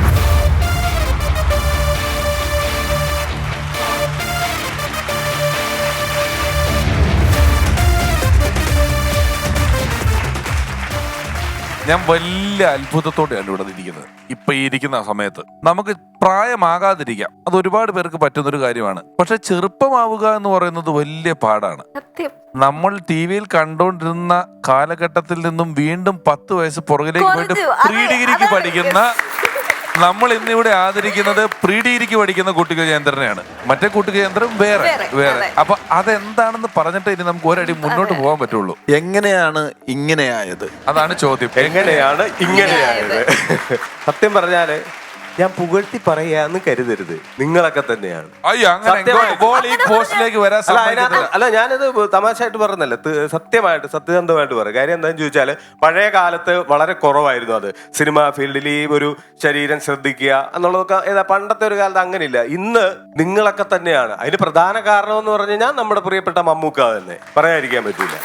ഞാൻ വലിയ അത്ഭുതത്തോടെയാണ് ഇവിടെ ഇരിക്കുന്നത്. ഇപ്പൊ ഈ ഇരിക്കുന്ന സമയത്ത് നമുക്ക് പ്രായമാകാതിരിക്കാം, അത് ഒരുപാട് പേർക്ക് പറ്റുന്നൊരു കാര്യമാണ്. പക്ഷെ ചെറുപ്പമാവുക എന്ന് പറയുന്നത് വലിയ പാടാണ്. നമ്മൾ ടി വിയിൽ കണ്ടുകൊണ്ടിരുന്ന കാലഘട്ടത്തിൽ നിന്നും വീണ്ടും 10 വയസ്സ് പുറകിലേക്ക് പോയിട്ട് പ്രീ ഡിഗ്രിക്ക് പഠിക്കുന്ന നമ്മൾ ഇന്നിവിടെ ആദരിക്കുന്നത് പ്രീ ഡിഗ്രിക്ക് പഠിക്കുന്ന കുട്ടിക കേന്ദ്രനെയാണ്. മറ്റേ കുട്ടിക കേന്ദ്രം വേറെ. അപ്പൊ അതെന്താണെന്ന് പറഞ്ഞിട്ട് ഇനി നമുക്ക് ഒരടി മുന്നോട്ട് പോകാൻ പറ്റുള്ളൂ. എങ്ങനെയാണ് ഇങ്ങനെയായത്? അതാണ് ചോദ്യം. എങ്ങനെയാണ് ഇങ്ങനെയായത്? സത്യം പറഞ്ഞാല് ഞാൻ പുകഴ്ത്തി പറയാന്ന് കരുതരുത്, നിങ്ങളൊക്കെ തന്നെയാണ്. അയ്യോ അങ്ങനെ സത്യമായി. ഗോൾ ഈ പോസ്റ്റിലേക്ക് വരാൻ അല്ല, അതിനകത്ത് സമ്മതിക്കത്തില്ല. അല്ല, ഞാനത് തമാശയായിട്ട് പറഞ്ഞല്ല, സത്യമായിട്ട് സത്യസന്ധമായിട്ട് പറയാം. കാര്യം എന്താണെന്ന് ചോദിച്ചാൽ പഴയ കാലത്ത് വളരെ കുറവായിരുന്നു അത്. സിനിമാ ഫീൽഡിൽ ഈ ഒരു ശരീരം ശ്രദ്ധിക്കുക എന്നുള്ളതൊക്കെ പണ്ടത്തെ ഒരു കാലത്ത് അങ്ങനെയില്ല. ഇന്ന് നിങ്ങളൊക്കെ തന്നെയാണ് അതിന് പ്രധാന കാരണം എന്ന് പറഞ്ഞു കഴിഞ്ഞാൽ നമ്മുടെ പ്രിയപ്പെട്ട മമ്മൂക്ക തന്നെ, പറയാതിരിക്കാൻ പറ്റില്ല.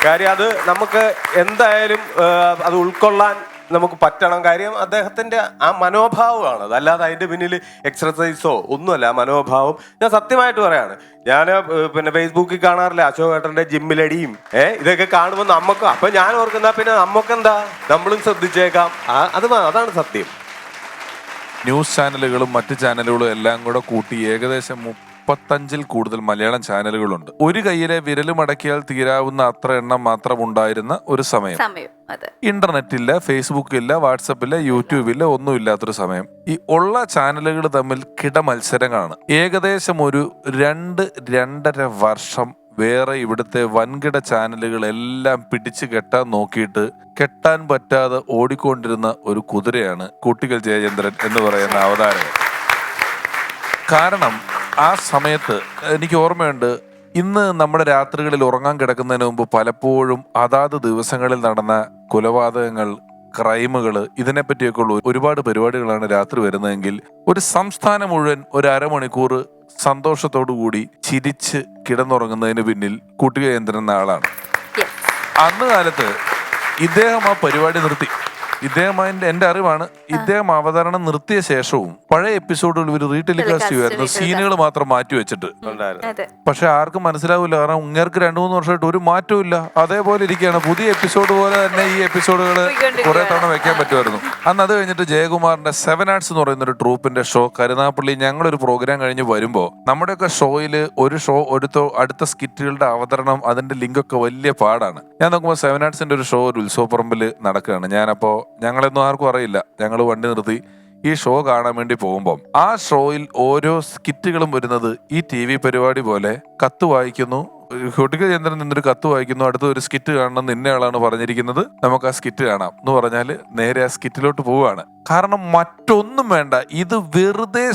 കാര്യം അത് നമുക്ക് എന്തായാലും അത് ഉൾക്കൊള്ളാൻ നമുക്ക് പറ്റണം. കാര്യം അദ്ദേഹത്തിന്റെ ആ മനോഭാവമാണ് അത്, അല്ലാതെ അതിന്റെ പിന്നിൽ എക്സർസൈസോ ഒന്നുമല്ല. ആ മനോഭാവം ഞാൻ സത്യമായിട്ട് പറയാണ്. ഞാൻ പിന്നെ ഫേസ്ബുക്കിൽ കാണാറില്ല അശോകേട്ടന്റെ ജിമ്മിലടിയും ഇതൊക്കെ കാണുമ്പോൾ നമുക്ക് അപ്പൊ ഞാൻ ഓർക്കുന്ന പിന്നെ നമുക്കെന്താ, നമ്മളും ശ്രദ്ധിച്ചേക്കാം. അതാണ് സത്യം. ന്യൂസ് ചാനലുകളും മറ്റ് ചാനലുകളും എല്ലാം കൂടെ കൂട്ടി ഏകദേശം 35-ൽ കൂടുതൽ മലയാളം ചാനലുകളുണ്ട്. ഒരു കയ്യിലെ വിരല് മടക്കിയാൽ തീരാവുന്ന അത്ര എണ്ണം മാത്രം ഉണ്ടായിരുന്ന ഒരു സമയം. ഇന്റർനെറ്റ് ഇല്ല, ഫേസ്ബുക്ക് ഇല്ല, വാട്സപ്പ് ഇല്ല, യൂട്യൂബ് ഇല്ല, ഒന്നും ഇല്ലാത്തൊരു സമയം. ഈ ഉള്ള ചാനലുകൾ തമ്മിൽ കിടമത്സരങ്ങളാണ്. ഏകദേശം ഒരു 2-2.5 വർഷം വേറെ ഇവിടുത്തെ വൻകിട ചാനലുകളെല്ലാം പിടിച്ചു കെട്ടാൻ നോക്കിയിട്ട് കെട്ടാൻ പറ്റാതെ ഓടിക്കൊണ്ടിരുന്ന ഒരു കുതിരയാണ് കുട്ടികൾ ജയചന്ദ്രൻ എന്ന് പറയുന്ന അവതാരകൻ. കാരണം ആ സമയത്ത് എനിക്ക് ഓർമ്മയുണ്ട്, ഇന്ന് നമ്മുടെ രാത്രികളിൽ ഉറങ്ങാൻ കിടക്കുന്നതിന് മുമ്പ് പലപ്പോഴും അതാത് ദിവസങ്ങളിൽ നടന്ന കൊലപാതകങ്ങൾ, ക്രൈമുകൾ, ഇതിനെപ്പറ്റിയൊക്കെ ഉള്ള ഒരുപാട് പരിപാടികളാണ് രാത്രി വരുന്നതെങ്കിൽ ഒരു സംസ്ഥാനം മുഴുവൻ ഒരു അരമണിക്കൂർ സന്തോഷത്തോടു കൂടി ചിരിച്ച് കിടന്നുറങ്ങുന്നതിന് പിന്നിൽ കൂട്ടുകേന്ദ്രൻ എന്ന ആളാണ്. അന്ന് കാലത്ത് ഇദ്ദേഹം ആ പരിപാടി നിർത്തി. ഇദ്ദേഹം എന്റെ അറിവാണ്, ഇദ്ദേഹം അവതരണം നിർത്തിയ ശേഷവും പഴയ എപ്പിസോഡുകൾ ഇവർ റീടെലികാസ്റ്റ് ചെയ്യുമായിരുന്നു, സീനുകൾ മാത്രം മാറ്റി വെച്ചിട്ട്. പക്ഷെ ആർക്കും മനസ്സിലാവില്ല, കാരണം ഇങ്ങേർക്ക് 2-3 വർഷമായിട്ട് ഒരു മാറ്റവും ഇല്ല, അതേപോലെ ഇരിക്കുകയാണ്. പുതിയ എപ്പിസോഡ് പോലെ തന്നെ ഈ എപ്പിസോഡുകൾ കുറെ തവണ വെക്കാൻ പറ്റുമായിരുന്നു. അന്ന് അത് കഴിഞ്ഞിട്ട് ജയകുമാറിന്റെ 7 ആർട്സ് എന്ന് പറയുന്ന ഒരു ട്രൂപ്പിന്റെ ഷോ കരുനാപ്പള്ളി ഞങ്ങളൊരു പ്രോഗ്രാം കഴിഞ്ഞ് വരുമ്പോൾ നമ്മുടെയൊക്കെ ഷോയിൽ ഒരു ഷോ അടുത്ത സ്കിറ്റുകളുടെ അവതരണം, അതിന്റെ ലിങ്കൊക്കെ വലിയ പാടാണ്. ഞാൻ നോക്കുമ്പോൾ 7 ആർട്സിന്റെ ഒരു ഷോ ഒരു ഉത്സവപ്പറമ്പിൽ നടക്കുകയാണ്. ഞാനപ്പോ ഞങ്ങളൊന്നും ആർക്കും അറിയില്ല, ഞങ്ങൾ വണ്ടി നിർത്തി ഈ ഷോ കാണാൻ വേണ്ടി പോകുമ്പോൾ ആ ഷോയിൽ ഓരോ സ്കിറ്റുകളും വരുന്നത് ഈ TV പരിപാടി പോലെ കത്ത് വായിക്കുന്നു, കുട്ടികൾ ചന്ദ്രൻ നിന്നൊരു കത്ത് വായിക്കുന്നു, അടുത്ത ഒരു സ്കിറ്റ് കാണണം, നിന്നയാളാണ് പറഞ്ഞിരിക്കുന്നത്, നമുക്ക് ആ സ്കിറ്റ് കാണാം എന്ന് പറഞ്ഞാൽ നേരെ ആ സ്കിറ്റിലോട്ട് പോവുകയാണ്. കാരണം മറ്റൊന്നും വേണ്ട, ഇത് വെറുതെ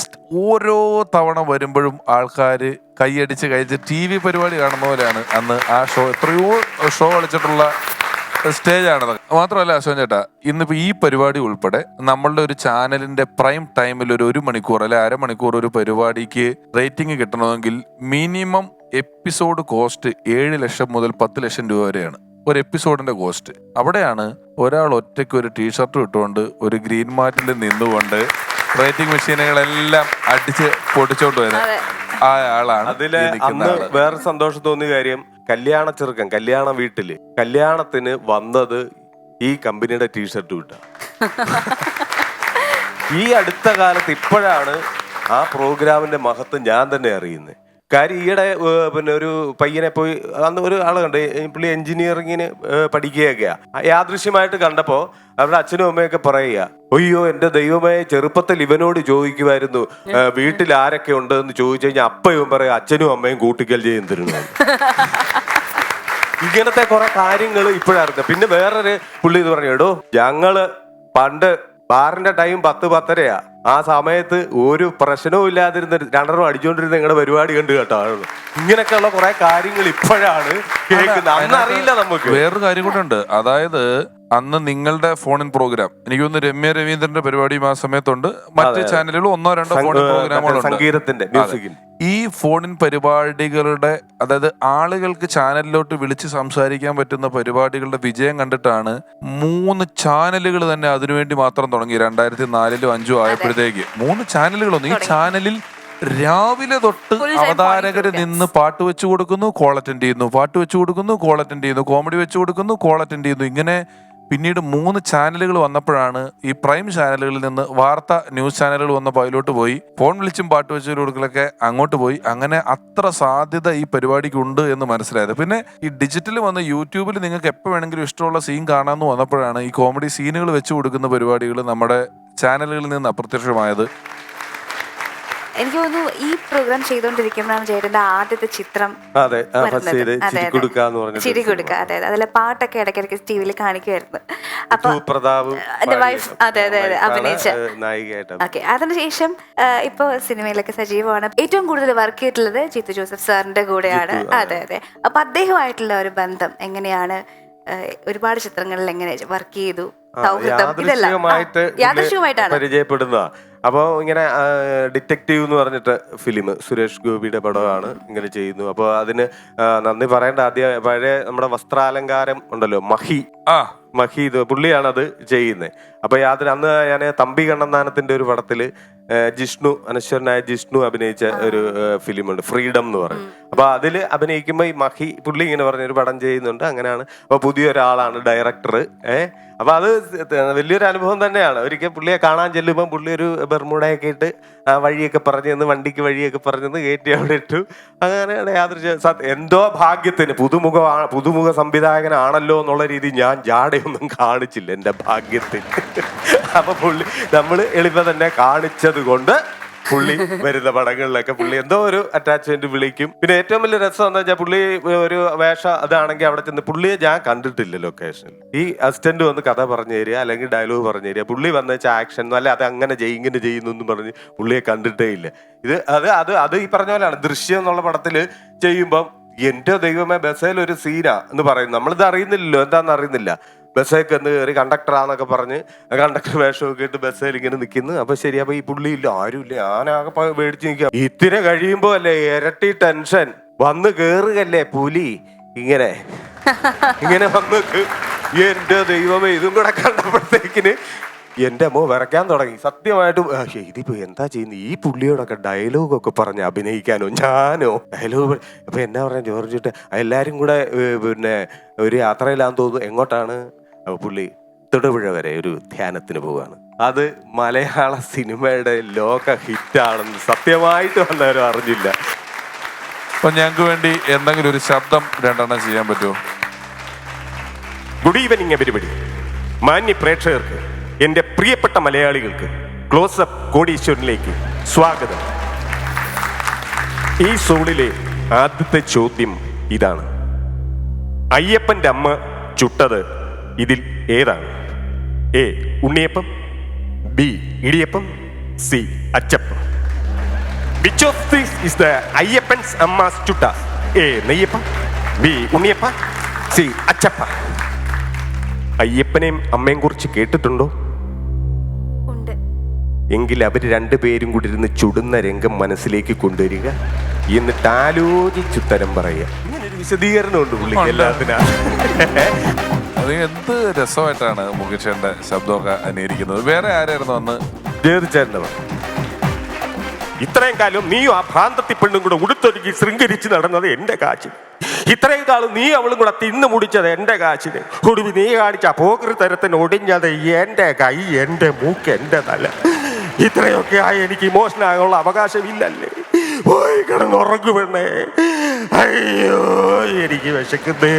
ഓരോ തവണ വരുമ്പോഴും ആൾക്കാർ കൈയടിച്ച് TV പരിപാടി കാണുന്ന പോലെയാണ് അന്ന് ആ ഷോ. എത്രയോ ഷോ കളിച്ചിട്ടുള്ള സ്റ്റേജാണത്. മാത്രമല്ല അശോകൻ ചേട്ടാ, ഇന്നിപ്പോ ഈ പരിപാടി ഉൾപ്പെടെ നമ്മളുടെ ഒരു ചാനലിന്റെ പ്രൈം ടൈമിൽ ഒരു 1 മണിക്കൂർ അല്ലെ അരമണിക്കൂർ ഒരു പരിപാടിക്ക് റേറ്റിംഗ് കിട്ടണമെങ്കിൽ മിനിമം എപ്പിസോഡ് കോസ്റ്റ് 7 ലക്ഷം മുതൽ 10 ലക്ഷം രൂപ വരെയാണ് ഒരു എപ്പിസോഡിന്റെ കോസ്റ്റ്. അവിടെയാണ് ഒരാൾ ഒറ്റയ്ക്ക് ഒരു ടീഷർട്ട് ഇട്ടുകൊണ്ട് ഒരു ഗ്രീൻ മാർട്ടിൽ നിന്നുകൊണ്ട് റേറ്റിംഗ് മെഷീനുകളെല്ലാം അടിച്ച് പൊട്ടിച്ചോണ്ട് വരുന്നത് ആ ആളാണ്. അതില് അന്ന് വേറെ സന്തോഷം തോന്നിയ കാര്യം, കല്യാണ ചെറുക്കൻ കല്യാണ വീട്ടില് കല്യാണത്തിന് വന്നത് ഈ കമ്പനിയുടെ ടീഷർട്ട് വിട്ട. ഈ അടുത്ത കാലത്ത് ഇപ്പോഴാണ് ആ പ്രോഗ്രാമിന്റെ മഹത്വം ഞാൻ തന്നെ അറിയുന്നത്. കാര്യം ഈയിടെ പിന്നെ ഒരു പയ്യനെ പോയി അന്ന് ഒരു ആള് കണ്ട്, പുള്ളി എഞ്ചിനീയറിങ്ങിന് പഠിക്കുകയൊക്കെയാ. യാദൃശ്യമായിട്ട് കണ്ടപ്പോ അവരുടെ അച്ഛനും അമ്മയൊക്കെ പറയുക, അയ്യോ എന്റെ ദൈവമേ, ചെറുപ്പത്തിൽ ഇവനോട് ചോദിക്കുമായിരുന്നു വീട്ടിൽ ആരൊക്കെ ഉണ്ട് എന്ന് ചോദിച്ചു കഴിഞ്ഞാൽ അപ്പ ഇവൻ പറയാം അച്ഛനും അമ്മയും കൂട്ടിക്കൽ ചെയ്യുന്നു. ഇങ്ങനത്തെ കുറെ കാര്യങ്ങൾ ഇപ്പോഴറിഞ്ഞ. പിന്നെ വേറൊരു പുള്ളി ഇത് പറഞ്ഞു, എടോ ഞങ്ങള് പണ്ട് ബാറിന്റെ ടൈം 10-10:30 ആ സമയത്ത് ഒരു പ്രശ്നവും ഇല്ലാതിരുന്ന 2 അടിച്ചോണ്ടിരുന്ന നിങ്ങളുടെ പരിപാടി കണ്ടു കേട്ടോ. ഇങ്ങനെയൊക്കെയുള്ള കുറെ കാര്യങ്ങൾ ഇപ്പോഴാണ് കേൾക്കുന്നത്, അന്ന് അറിയില്ല നമുക്ക്. വേറൊരു കാര്യം കൂടെ ഉണ്ട്, അതായത് അന്ന് നിങ്ങളുടെ ഫോണിൻ പ്രോഗ്രാം, എനിക്ക് തോന്നുന്നു രമ്യ രവീന്ദ്രന്റെ പരിപാടിയും ആ സമയത്തുണ്ട്, മറ്റ് ചാനലുകൾ 1-2 ഫോണിൻ പ്രോഗ്രാമുകളുണ്ട് സംഗീതത്തിന്റെ മ്യൂസിക്കിന്റെ. ഈ ഫോണിൻ പരിപാടികളുടെ, അതായത് ആളുകൾക്ക് ചാനലിലോട്ട് വിളിച്ച് സംസാരിക്കാൻ പറ്റുന്ന പരിപാടികളുടെ വിജയം കണ്ടിട്ടാണ് 3 ചാനലുകൾ തന്നെ അതിനുവേണ്ടി മാത്രം തുടങ്ങി. 2004-ലും 2005-ലും ആയപ്പോഴത്തേക്ക് 3 ചാനലുകളൊന്നും. ഈ ചാനലിൽ രാവിലെ തൊട്ട് അവതാരകര് നിന്ന് പാട്ട് വെച്ചു കൊടുക്കുന്നു, കോൾ അറ്റൻഡ് ചെയ്യുന്നു, പാട്ട് വെച്ചു കൊടുക്കുന്നു, കോൾ അറ്റൻഡ് ചെയ്യുന്നു, കോമഡി വെച്ചു കൊടുക്കുന്നു, കോൾ അറ്റൻഡ് ചെയ്യുന്നു. ഇങ്ങനെ പിന്നീട് 3 ചാനലുകൾ വന്നപ്പോഴാണ് ഈ പ്രൈം ചാനലുകളിൽ നിന്ന് ന്യൂസ് ചാനലുകൾ വന്നപ്പോൾ അതിലോട്ട് പോയി, ഫോൺ വിളിച്ചും പാട്ട് വെച്ചു കൊടുക്കലൊക്കെ അങ്ങോട്ട് പോയി. അങ്ങനെ അത്ര സാധ്യത ഈ പരിപാടിക്ക് ഉണ്ട് എന്ന് മനസ്സിലായത്. പിന്നെ ഈ ഡിജിറ്റൽ വന്ന് യൂട്യൂബിൽ നിങ്ങൾക്ക് എപ്പോൾ വേണമെങ്കിലും ഇഷ്ടമുള്ള സീൻ കാണാമെന്ന് വന്നപ്പോഴാണ് ഈ കോമഡി സീനുകൾ വെച്ചു കൊടുക്കുന്ന പരിപാടികൾ നമ്മുടെ ചാനലുകളിൽ നിന്ന് അപ്രത്യക്ഷമായത്. എനിക്ക് തോന്നുന്നു ഈ പ്രോഗ്രാം ചെയ്തുകൊണ്ടിരിക്കുമ്പോഴാണ് ചേട്ടന്റെ ആദ്യത്തെ ചിത്രം അതെ വരുന്നത്. അതെ, ചിരിക്കുടുക്ക എന്ന് പറഞ്ഞിട്ട് ചിരി കൊടുക്ക. അതെ, അതിലെ പാട്ടൊക്കെ ഇടയ്ക്കിടയ്ക്ക് ടിവിയിൽ കാണിക്കുമായിരുന്നു. അപ്പൊ പ്രതാപ് എന്റെ വൈഫ് അതെ അഭിനയിച്ച നായികയായിട്ട്. ഓക്കെ. അതിനുശേഷം ഇപ്പൊ സിനിമയിലൊക്കെ സജീവമാണ്. ഏറ്റവും കൂടുതൽ വർക്ക് ചെയ്തിട്ടുള്ളത് ജിത്തു ജോസഫ് സാറിന്റെ കൂടെയാണ്. അതെ. അപ്പൊ അദ്ദേഹമായിട്ടുള്ള ഒരു ബന്ധം എങ്ങനെയാണ്? ഒരുപാട് ചിത്രങ്ങളിൽ എങ്ങനെ വർക്ക് ചെയ്തു? യാദൃശ്ചികമായിട്ടാണ് പരിചയപ്പെടുന്ന. അപ്പോൾ ഇങ്ങനെ ഡിറ്റക്റ്റീവ് എന്ന് പറഞ്ഞിട്ട് ഫിലിം സുരേഷ് ഗോപിയുടെ പടമാണ്, ഇങ്ങനെ ചെയ്യുന്നു. അപ്പോൾ അതിന് നന്ദി പറയേണ്ട ആദ്യം പഴയ നമ്മുടെ വസ്ത്രാലങ്കാരം ഉണ്ടല്ലോ, മഹി ഇത് പുള്ളിയാണ് അത് ചെയ്യുന്നത്. അപ്പോൾ അന്ന് ഞാൻ തമ്പി കണ്ണന്താനത്തിന്റെ ഒരു പടത്തില് ജിഷ്ണു, അനശ്വരനായ ജിഷ്ണു അഭിനയിച്ച ഒരു ഫിലിമുണ്ട്, ഫ്രീഡം എന്ന് പറയും. അപ്പൊ അതിൽ അഭിനയിക്കുമ്പോൾ ഈ മഹി പുള്ളി ഇങ്ങനെ പറഞ്ഞൊരു പടം ചെയ്യുന്നുണ്ട്. അങ്ങനെയാണ്. അപ്പൊ പുതിയൊരാളാണ് ഡയറക്ടർ. അപ്പൊ അത് വലിയൊരു അനുഭവം തന്നെയാണ്. ഒരിക്കൽ പുള്ളിയെ കാണാൻ ചെല്ലുമ്പോൾ പുള്ളി ഒരു ബെർമുടയൊക്കെ ഇട്ട് വഴിയൊക്കെ പറഞ്ഞെന്ന്, വണ്ടിക്ക് വഴിയൊക്കെ പറഞ്ഞെന്ന് കയറ്റി അവിടെ ഇട്ടു. അങ്ങനെയാണ് എന്തോ ഭാഗ്യത്തിന് പുതുമുഖ സംവിധായകനാണല്ലോ എന്നുള്ള രീതി ഞാൻ ജാടയൊന്നും കാണിച്ചില്ല എന്റെ ഭാഗ്യത്തിന്. അപ്പൊ പുള്ളി നമ്മൾ എളിമ തന്നെ കാണിച്ചത് കൊണ്ട് പുള്ളി വരുന്ന പടങ്ങളിലൊക്കെ പുള്ളി എന്തോ ഒരു അറ്റാച്ച്മെന്റ് വിളിക്കും. പിന്നെ ഏറ്റവും വലിയ രസം എന്താ വെച്ചാൽ പുള്ളി ഒരു വേഷം അതാണെങ്കിൽ അവിടെ ചെന്ന് പുള്ളിയെ ഞാൻ കണ്ടിട്ടില്ല ലൊക്കേഷനിൽ. ഈ അസിസ്റ്റന്റ് വന്ന് കഥ പറഞ്ഞു തരിക അല്ലെങ്കിൽ ഡയലോഗ് പറഞ്ഞു തരിക. പുള്ളി വന്ന് വെച്ചാൽ ആക്ഷൻ അല്ലെ അത് അങ്ങനെ ഇങ്ങനെ ചെയ്യുന്നു എന്നും പറഞ്ഞ് പുള്ളിയെ കണ്ടിട്ടേ ഇല്ല. അത് ഈ പറഞ്ഞ പോലെയാണ്. ദൃശ്യം എന്നുള്ള പടത്തിൽ ചെയ്യുമ്പം എന്റെ ദൈവമേ ബസ്സേൽ ഒരു സീനാ എന്ന് പറയും. നമ്മളിത് അറിയുന്നില്ലല്ലോ, എന്താണെന്ന് അറിയുന്നില്ല. ബസ്സൊക്കെ എന്ന് കയറി കണ്ടക്ടറാന്നൊക്കെ പറഞ്ഞ് കണ്ടക്ടർ വേഷമൊക്കെ ഇട്ട് ബസ്സേൽ ഇങ്ങനെ നിൽക്കുന്നു. അപ്പൊ ശരി, അപ്പൊ ഈ പുള്ളി ഇല്ല, ആരുമില്ല, ഞാനാകെ മേടിച്ച് നിൽക്കുക. ഇത്തിരി കഴിയുമ്പോ അല്ലേ ഇരട്ടി ടെൻഷൻ. വന്ന് കേറുകല്ലേ പുലി, ഇങ്ങനെ വന്ന് എന്റെ ദൈവമേ. ഇതും കൂടെ കണ്ടപ്പോഴത്തേക്കിന് എന്റെ അമ്മ വിറയ്ക്കാൻ തുടങ്ങി. സത്യമായിട്ടും ഇതിപ്പോ എന്താ ചെയ്യുന്നത്? ഈ പുള്ളിയോടൊക്കെ ഡയലോഗൊക്കെ പറഞ്ഞ് അഭിനയിക്കാനോ ഞാനോ ഡയലോഗ്? അപ്പൊ എന്നാ പറയാ ജോർജിട്ട് എല്ലാരും കൂടെ പിന്നെ ഒരു യാത്രയിലാന്ന് തോന്നുന്നു. എങ്ങോട്ടാണ്? അപ്പൊ പുള്ളി തൊടുപുഴ വരെ ഒരു ധ്യാനത്തിന് പോവാണ്. അത് മലയാള സിനിമയുടെ ലോക ഹിറ്റാണെന്ന് സത്യമായിട്ട് വന്നവരും അറിഞ്ഞില്ല. അപ്പൊ ഞങ്ങൾക്ക് വേണ്ടി എന്തെങ്കിലും ഒരു ശബ്ദം രണ്ടെണ്ണം ചെയ്യാൻ പറ്റുമോ? Good evening everybody. മാന്യ പ്രേക്ഷകർക്ക്, എന്റെ പ്രിയപ്പെട്ട മലയാളികൾക്ക് ക്ലോസപ്പ് കോടീശ്വരനിലേക്ക് സ്വാഗതം. ഈ സോളിലെ ആദ്യത്തെ ചോദ്യം ഇതാണ്: അയ്യപ്പന്റെ അമ്മ ചുട്ടത് ഇതിൽ ഏതാണ്? എ ഉണ്ണിയപ്പം, ബി ഇടിയപ്പം, സി അച്ചപ്പം. Which of these is the Ayyappan's amma's ചുട്ട? എ നെയ്യപ്പം, ബി ഉണ്ണിയപ്പ, സി അച്ചപ്പ. അയ്യപ്പനെയും അമ്മയും കുറിച്ച് കേട്ടിട്ടുണ്ടോ? എങ്കിൽ അവര് രണ്ടുപേരും കൂടി ഇരുന്ന് ചുടുന്ന രംഗം മനസ്സിലേക്ക് കൊണ്ടുവരിക, എന്നിട്ട് ആലോചിച്ചുത്തരം പറയുക. ഇങ്ങനൊരു വിശദീകരണം ഉണ്ട് പുള്ളിക്ക് എല്ലാത്തിനാ. അത് എന്ത് രസമായിട്ടാണ് മുകേഷന്റെ ശബ്ദമൊക്കെ അനുകരിക്കുന്നത്. വേറെ ആരായിരുന്നു അന്ന്? ജയതിച്ചേട്ടൻ. ഇത്രയും കാലം നീയും ആ ഭ്രാന്തത്തി പെണ്ണും കൂടെ ഉടുത്തൊരുക്കി ശൃംഗരിച്ച് നടന്നത് എന്റെ കാശിന്. ഇത്രയും കാലം നീ അവളും കൂടെ തിന്നു മുടിച്ചത് എന്റെ കാശിന്. ഒടുവി നീ കാണിച്ച പോകൃ തരത്തിന് ഒടിഞ്ഞത് എന്റെ കൈ, എന്റെ മൂക്ക്, എന്റെ തല. ഇത്രയൊക്കെ ആയി എനിക്ക് ഇമോഷണൽ ആകാനുള്ള അവകാശമില്ലല്ലേ? പോയി കിടന്നുറങ്ങു പെണ്ണേ. അയ്യോ എനിക്ക് വിശക്കുന്നേ.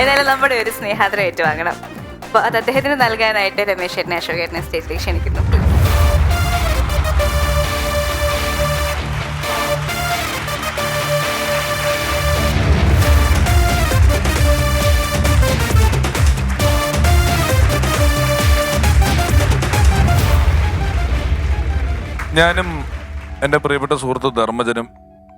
എന്നാലും നമ്മുടെ ഒരു സ്നേഹാദരം ഏറ്റുവാങ്ങണം. അപ്പൊ അത് അദ്ദേഹത്തിന് നൽകാനായിട്ട് രമേശ് ചേട്ടനെ, അശോക് ചേട്ടനെ സ്റ്റേജിലേക്ക് ക്ഷണിക്കുന്നു. ഞാനും എൻ്റെ പ്രിയപ്പെട്ട സുഹൃത്ത് ധർമ്മജനും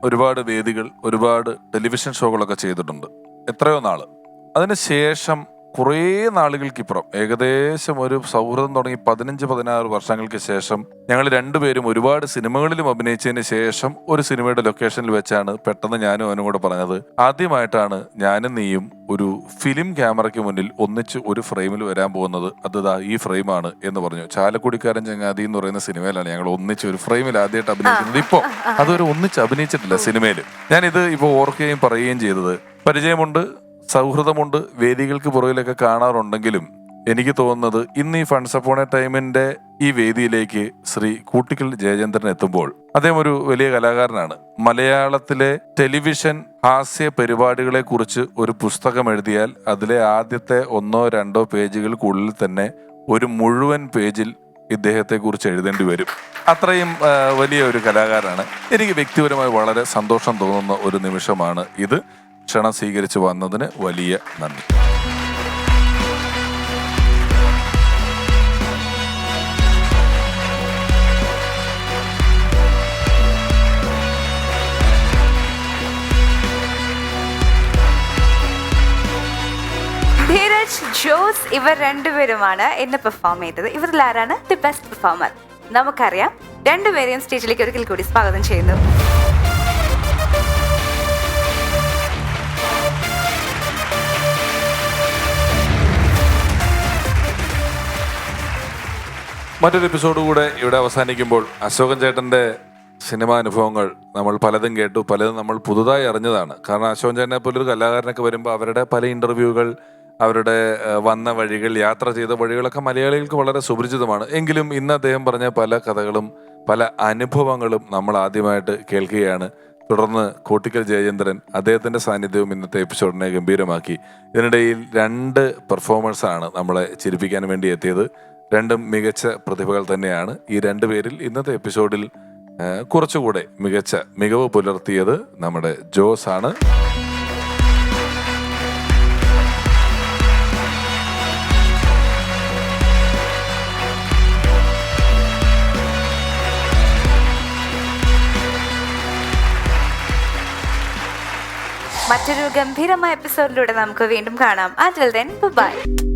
ഒരുപാട് വേദികൾ, ഒരുപാട് ടെലിവിഷൻ ഷോകളൊക്കെ ചെയ്തിട്ടുണ്ട്. എത്രയോ നാള്. അതിനുശേഷം കുറേ നാളുകൾക്കിപ്പുറം, ഏകദേശം ഒരു സൗഹൃദം തുടങ്ങി 15-16 വർഷങ്ങൾക്ക് ശേഷം ഞങ്ങൾ രണ്ടുപേരും ഒരുപാട് സിനിമകളിലും അഭിനയിച്ചതിന് ശേഷം ഒരു സിനിമയുടെ ലൊക്കേഷനിൽ വെച്ചാണ് പെട്ടെന്ന് ഞാനും അവനും കൂടെ പറഞ്ഞത്, ആദ്യമായിട്ടാണ് ഞാനും നീയും ഒരു ഫിലിം ക്യാമറയ്ക്ക് മുന്നിൽ ഒന്നിച്ച് ഒരു ഫ്രെയിമിൽ വരാൻ പോകുന്നത്. അത് ഈ ഫ്രെയിമാണ് എന്ന് പറഞ്ഞു. ചാലക്കുടിക്കാരൻ ചങ്ങാതി എന്ന് പറയുന്ന സിനിമയിലാണ് ഞങ്ങൾ ഒന്നിച്ച് ഒരു ഫ്രെയിമിൽ ആദ്യമായിട്ട് അഭിനയിക്കുന്നത്. ഇപ്പോൾ അതൊരു ഒന്നിച്ച് അഭിനയിച്ചിട്ടില്ല സിനിമയിൽ. ഞാനിത് ഇപ്പോൾ ഓർക്കുകയും പറയുകയും ചെയ്തത്, പരിചയമുണ്ട്, സൗഹൃദമുണ്ട്, വേദികൾക്ക് പുറകിലൊക്കെ കാണാറുണ്ടെങ്കിലും എനിക്ക് തോന്നുന്നത് ഇന്ന് ഈ ഫണ്ട്സ് അപ്പോൺ എ ടൈമിന്റെ ഈ വേദിയിലേക്ക് ശ്രീ കൂട്ടിക്കൽ ജയചന്ദ്രൻ എത്തുമ്പോൾ അദ്ദേഹം ഒരു വലിയ കലാകാരനാണ്. മലയാളത്തിലെ ടെലിവിഷൻ ഹാസ്യ പരിപാടികളെ കുറിച്ച് ഒരു പുസ്തകം എഴുതിയാൽ അതിലെ ആദ്യത്തെ 1-2 പേജുകൾക്കുള്ളിൽ തന്നെ ഒരു മുഴുവൻ പേജിൽ ഇദ്ദേഹത്തെ കുറിച്ച് എഴുതേണ്ടി വരും. അത്രയും വലിയ ഒരു കലാകാരനാണ്. എനിക്ക് വ്യക്തിപരമായി വളരെ സന്തോഷം തോന്നുന്ന ഒരു നിമിഷമാണ് ഇത്. ക്ഷണം സ്വീകരിച്ചു വന്നതിന് വലിയ നന്ദി. ധീരജ്, ജോസ് ഇവർ രണ്ടുപേരുമാണ് എന്നെ പെർഫോം ചെയ്തത്. ഇവരിൽ ആരാണ് ദി ബെസ്റ്റ് പെർഫോമർ? നമുക്കറിയാം. രണ്ടുപേരെയും സ്റ്റേജിലേക്ക് ഒരിക്കൽ കൂടി സ്വാഗതം ചെയ്യുന്നു. മറ്റൊരു എപ്പിസോഡ് കൂടെ ഇവിടെ അവസാനിക്കുമ്പോൾ അശോകൻ ചേട്ടൻ്റെ സിനിമാ അനുഭവങ്ങൾ നമ്മൾ പലതും കേട്ടു, പലതും നമ്മൾ പുതുതായി അറിഞ്ഞതാണ്. കാരണം അശോകൻ ചേട്ടനെ പോലൊരു കലാകാരനൊക്കെ വരുമ്പോൾ അവരുടെ പല ഇൻ്റർവ്യൂകൾ, അവരുടെ വന്ന വഴികൾ, യാത്ര ചെയ്ത വഴികളൊക്കെ മലയാളികൾക്ക് വളരെ സുപരിചിതമാണ്. എങ്കിലും ഇന്ന് അദ്ദേഹം പറഞ്ഞ പല കഥകളും പല അനുഭവങ്ങളും നമ്മൾ ആദ്യമായിട്ട് കേൾക്കുകയാണ്. തുടർന്ന് കോട്ടിക്കൽ ജയചന്ദ്രൻ, അദ്ദേഹത്തിൻ്റെ സാന്നിധ്യവും ഇന്നത്തെ എപ്പിസോഡിനെ ഗംഭീരമാക്കി. ഇതിനിടയിൽ 2 പെർഫോമേഴ്സാണ് നമ്മളെ ചിരിപ്പിക്കാൻ വേണ്ടി എത്തിയത്. രണ്ടും മികച്ച പ്രതിഭകൾ തന്നെയാണ്. ഈ 2 പേരിൽ ഇന്നത്തെ എപ്പിസോഡിൽ കുറച്ചുകൂടെ മികവ് പുലർത്തിയത് നമ്മുടെ ജോസ് ആണ്. മറ്റൊരു ഗംഭീരമായ എപ്പിസോഡിലൂടെ നമുക്ക് വീണ്ടും കാണാം. Until then, bye.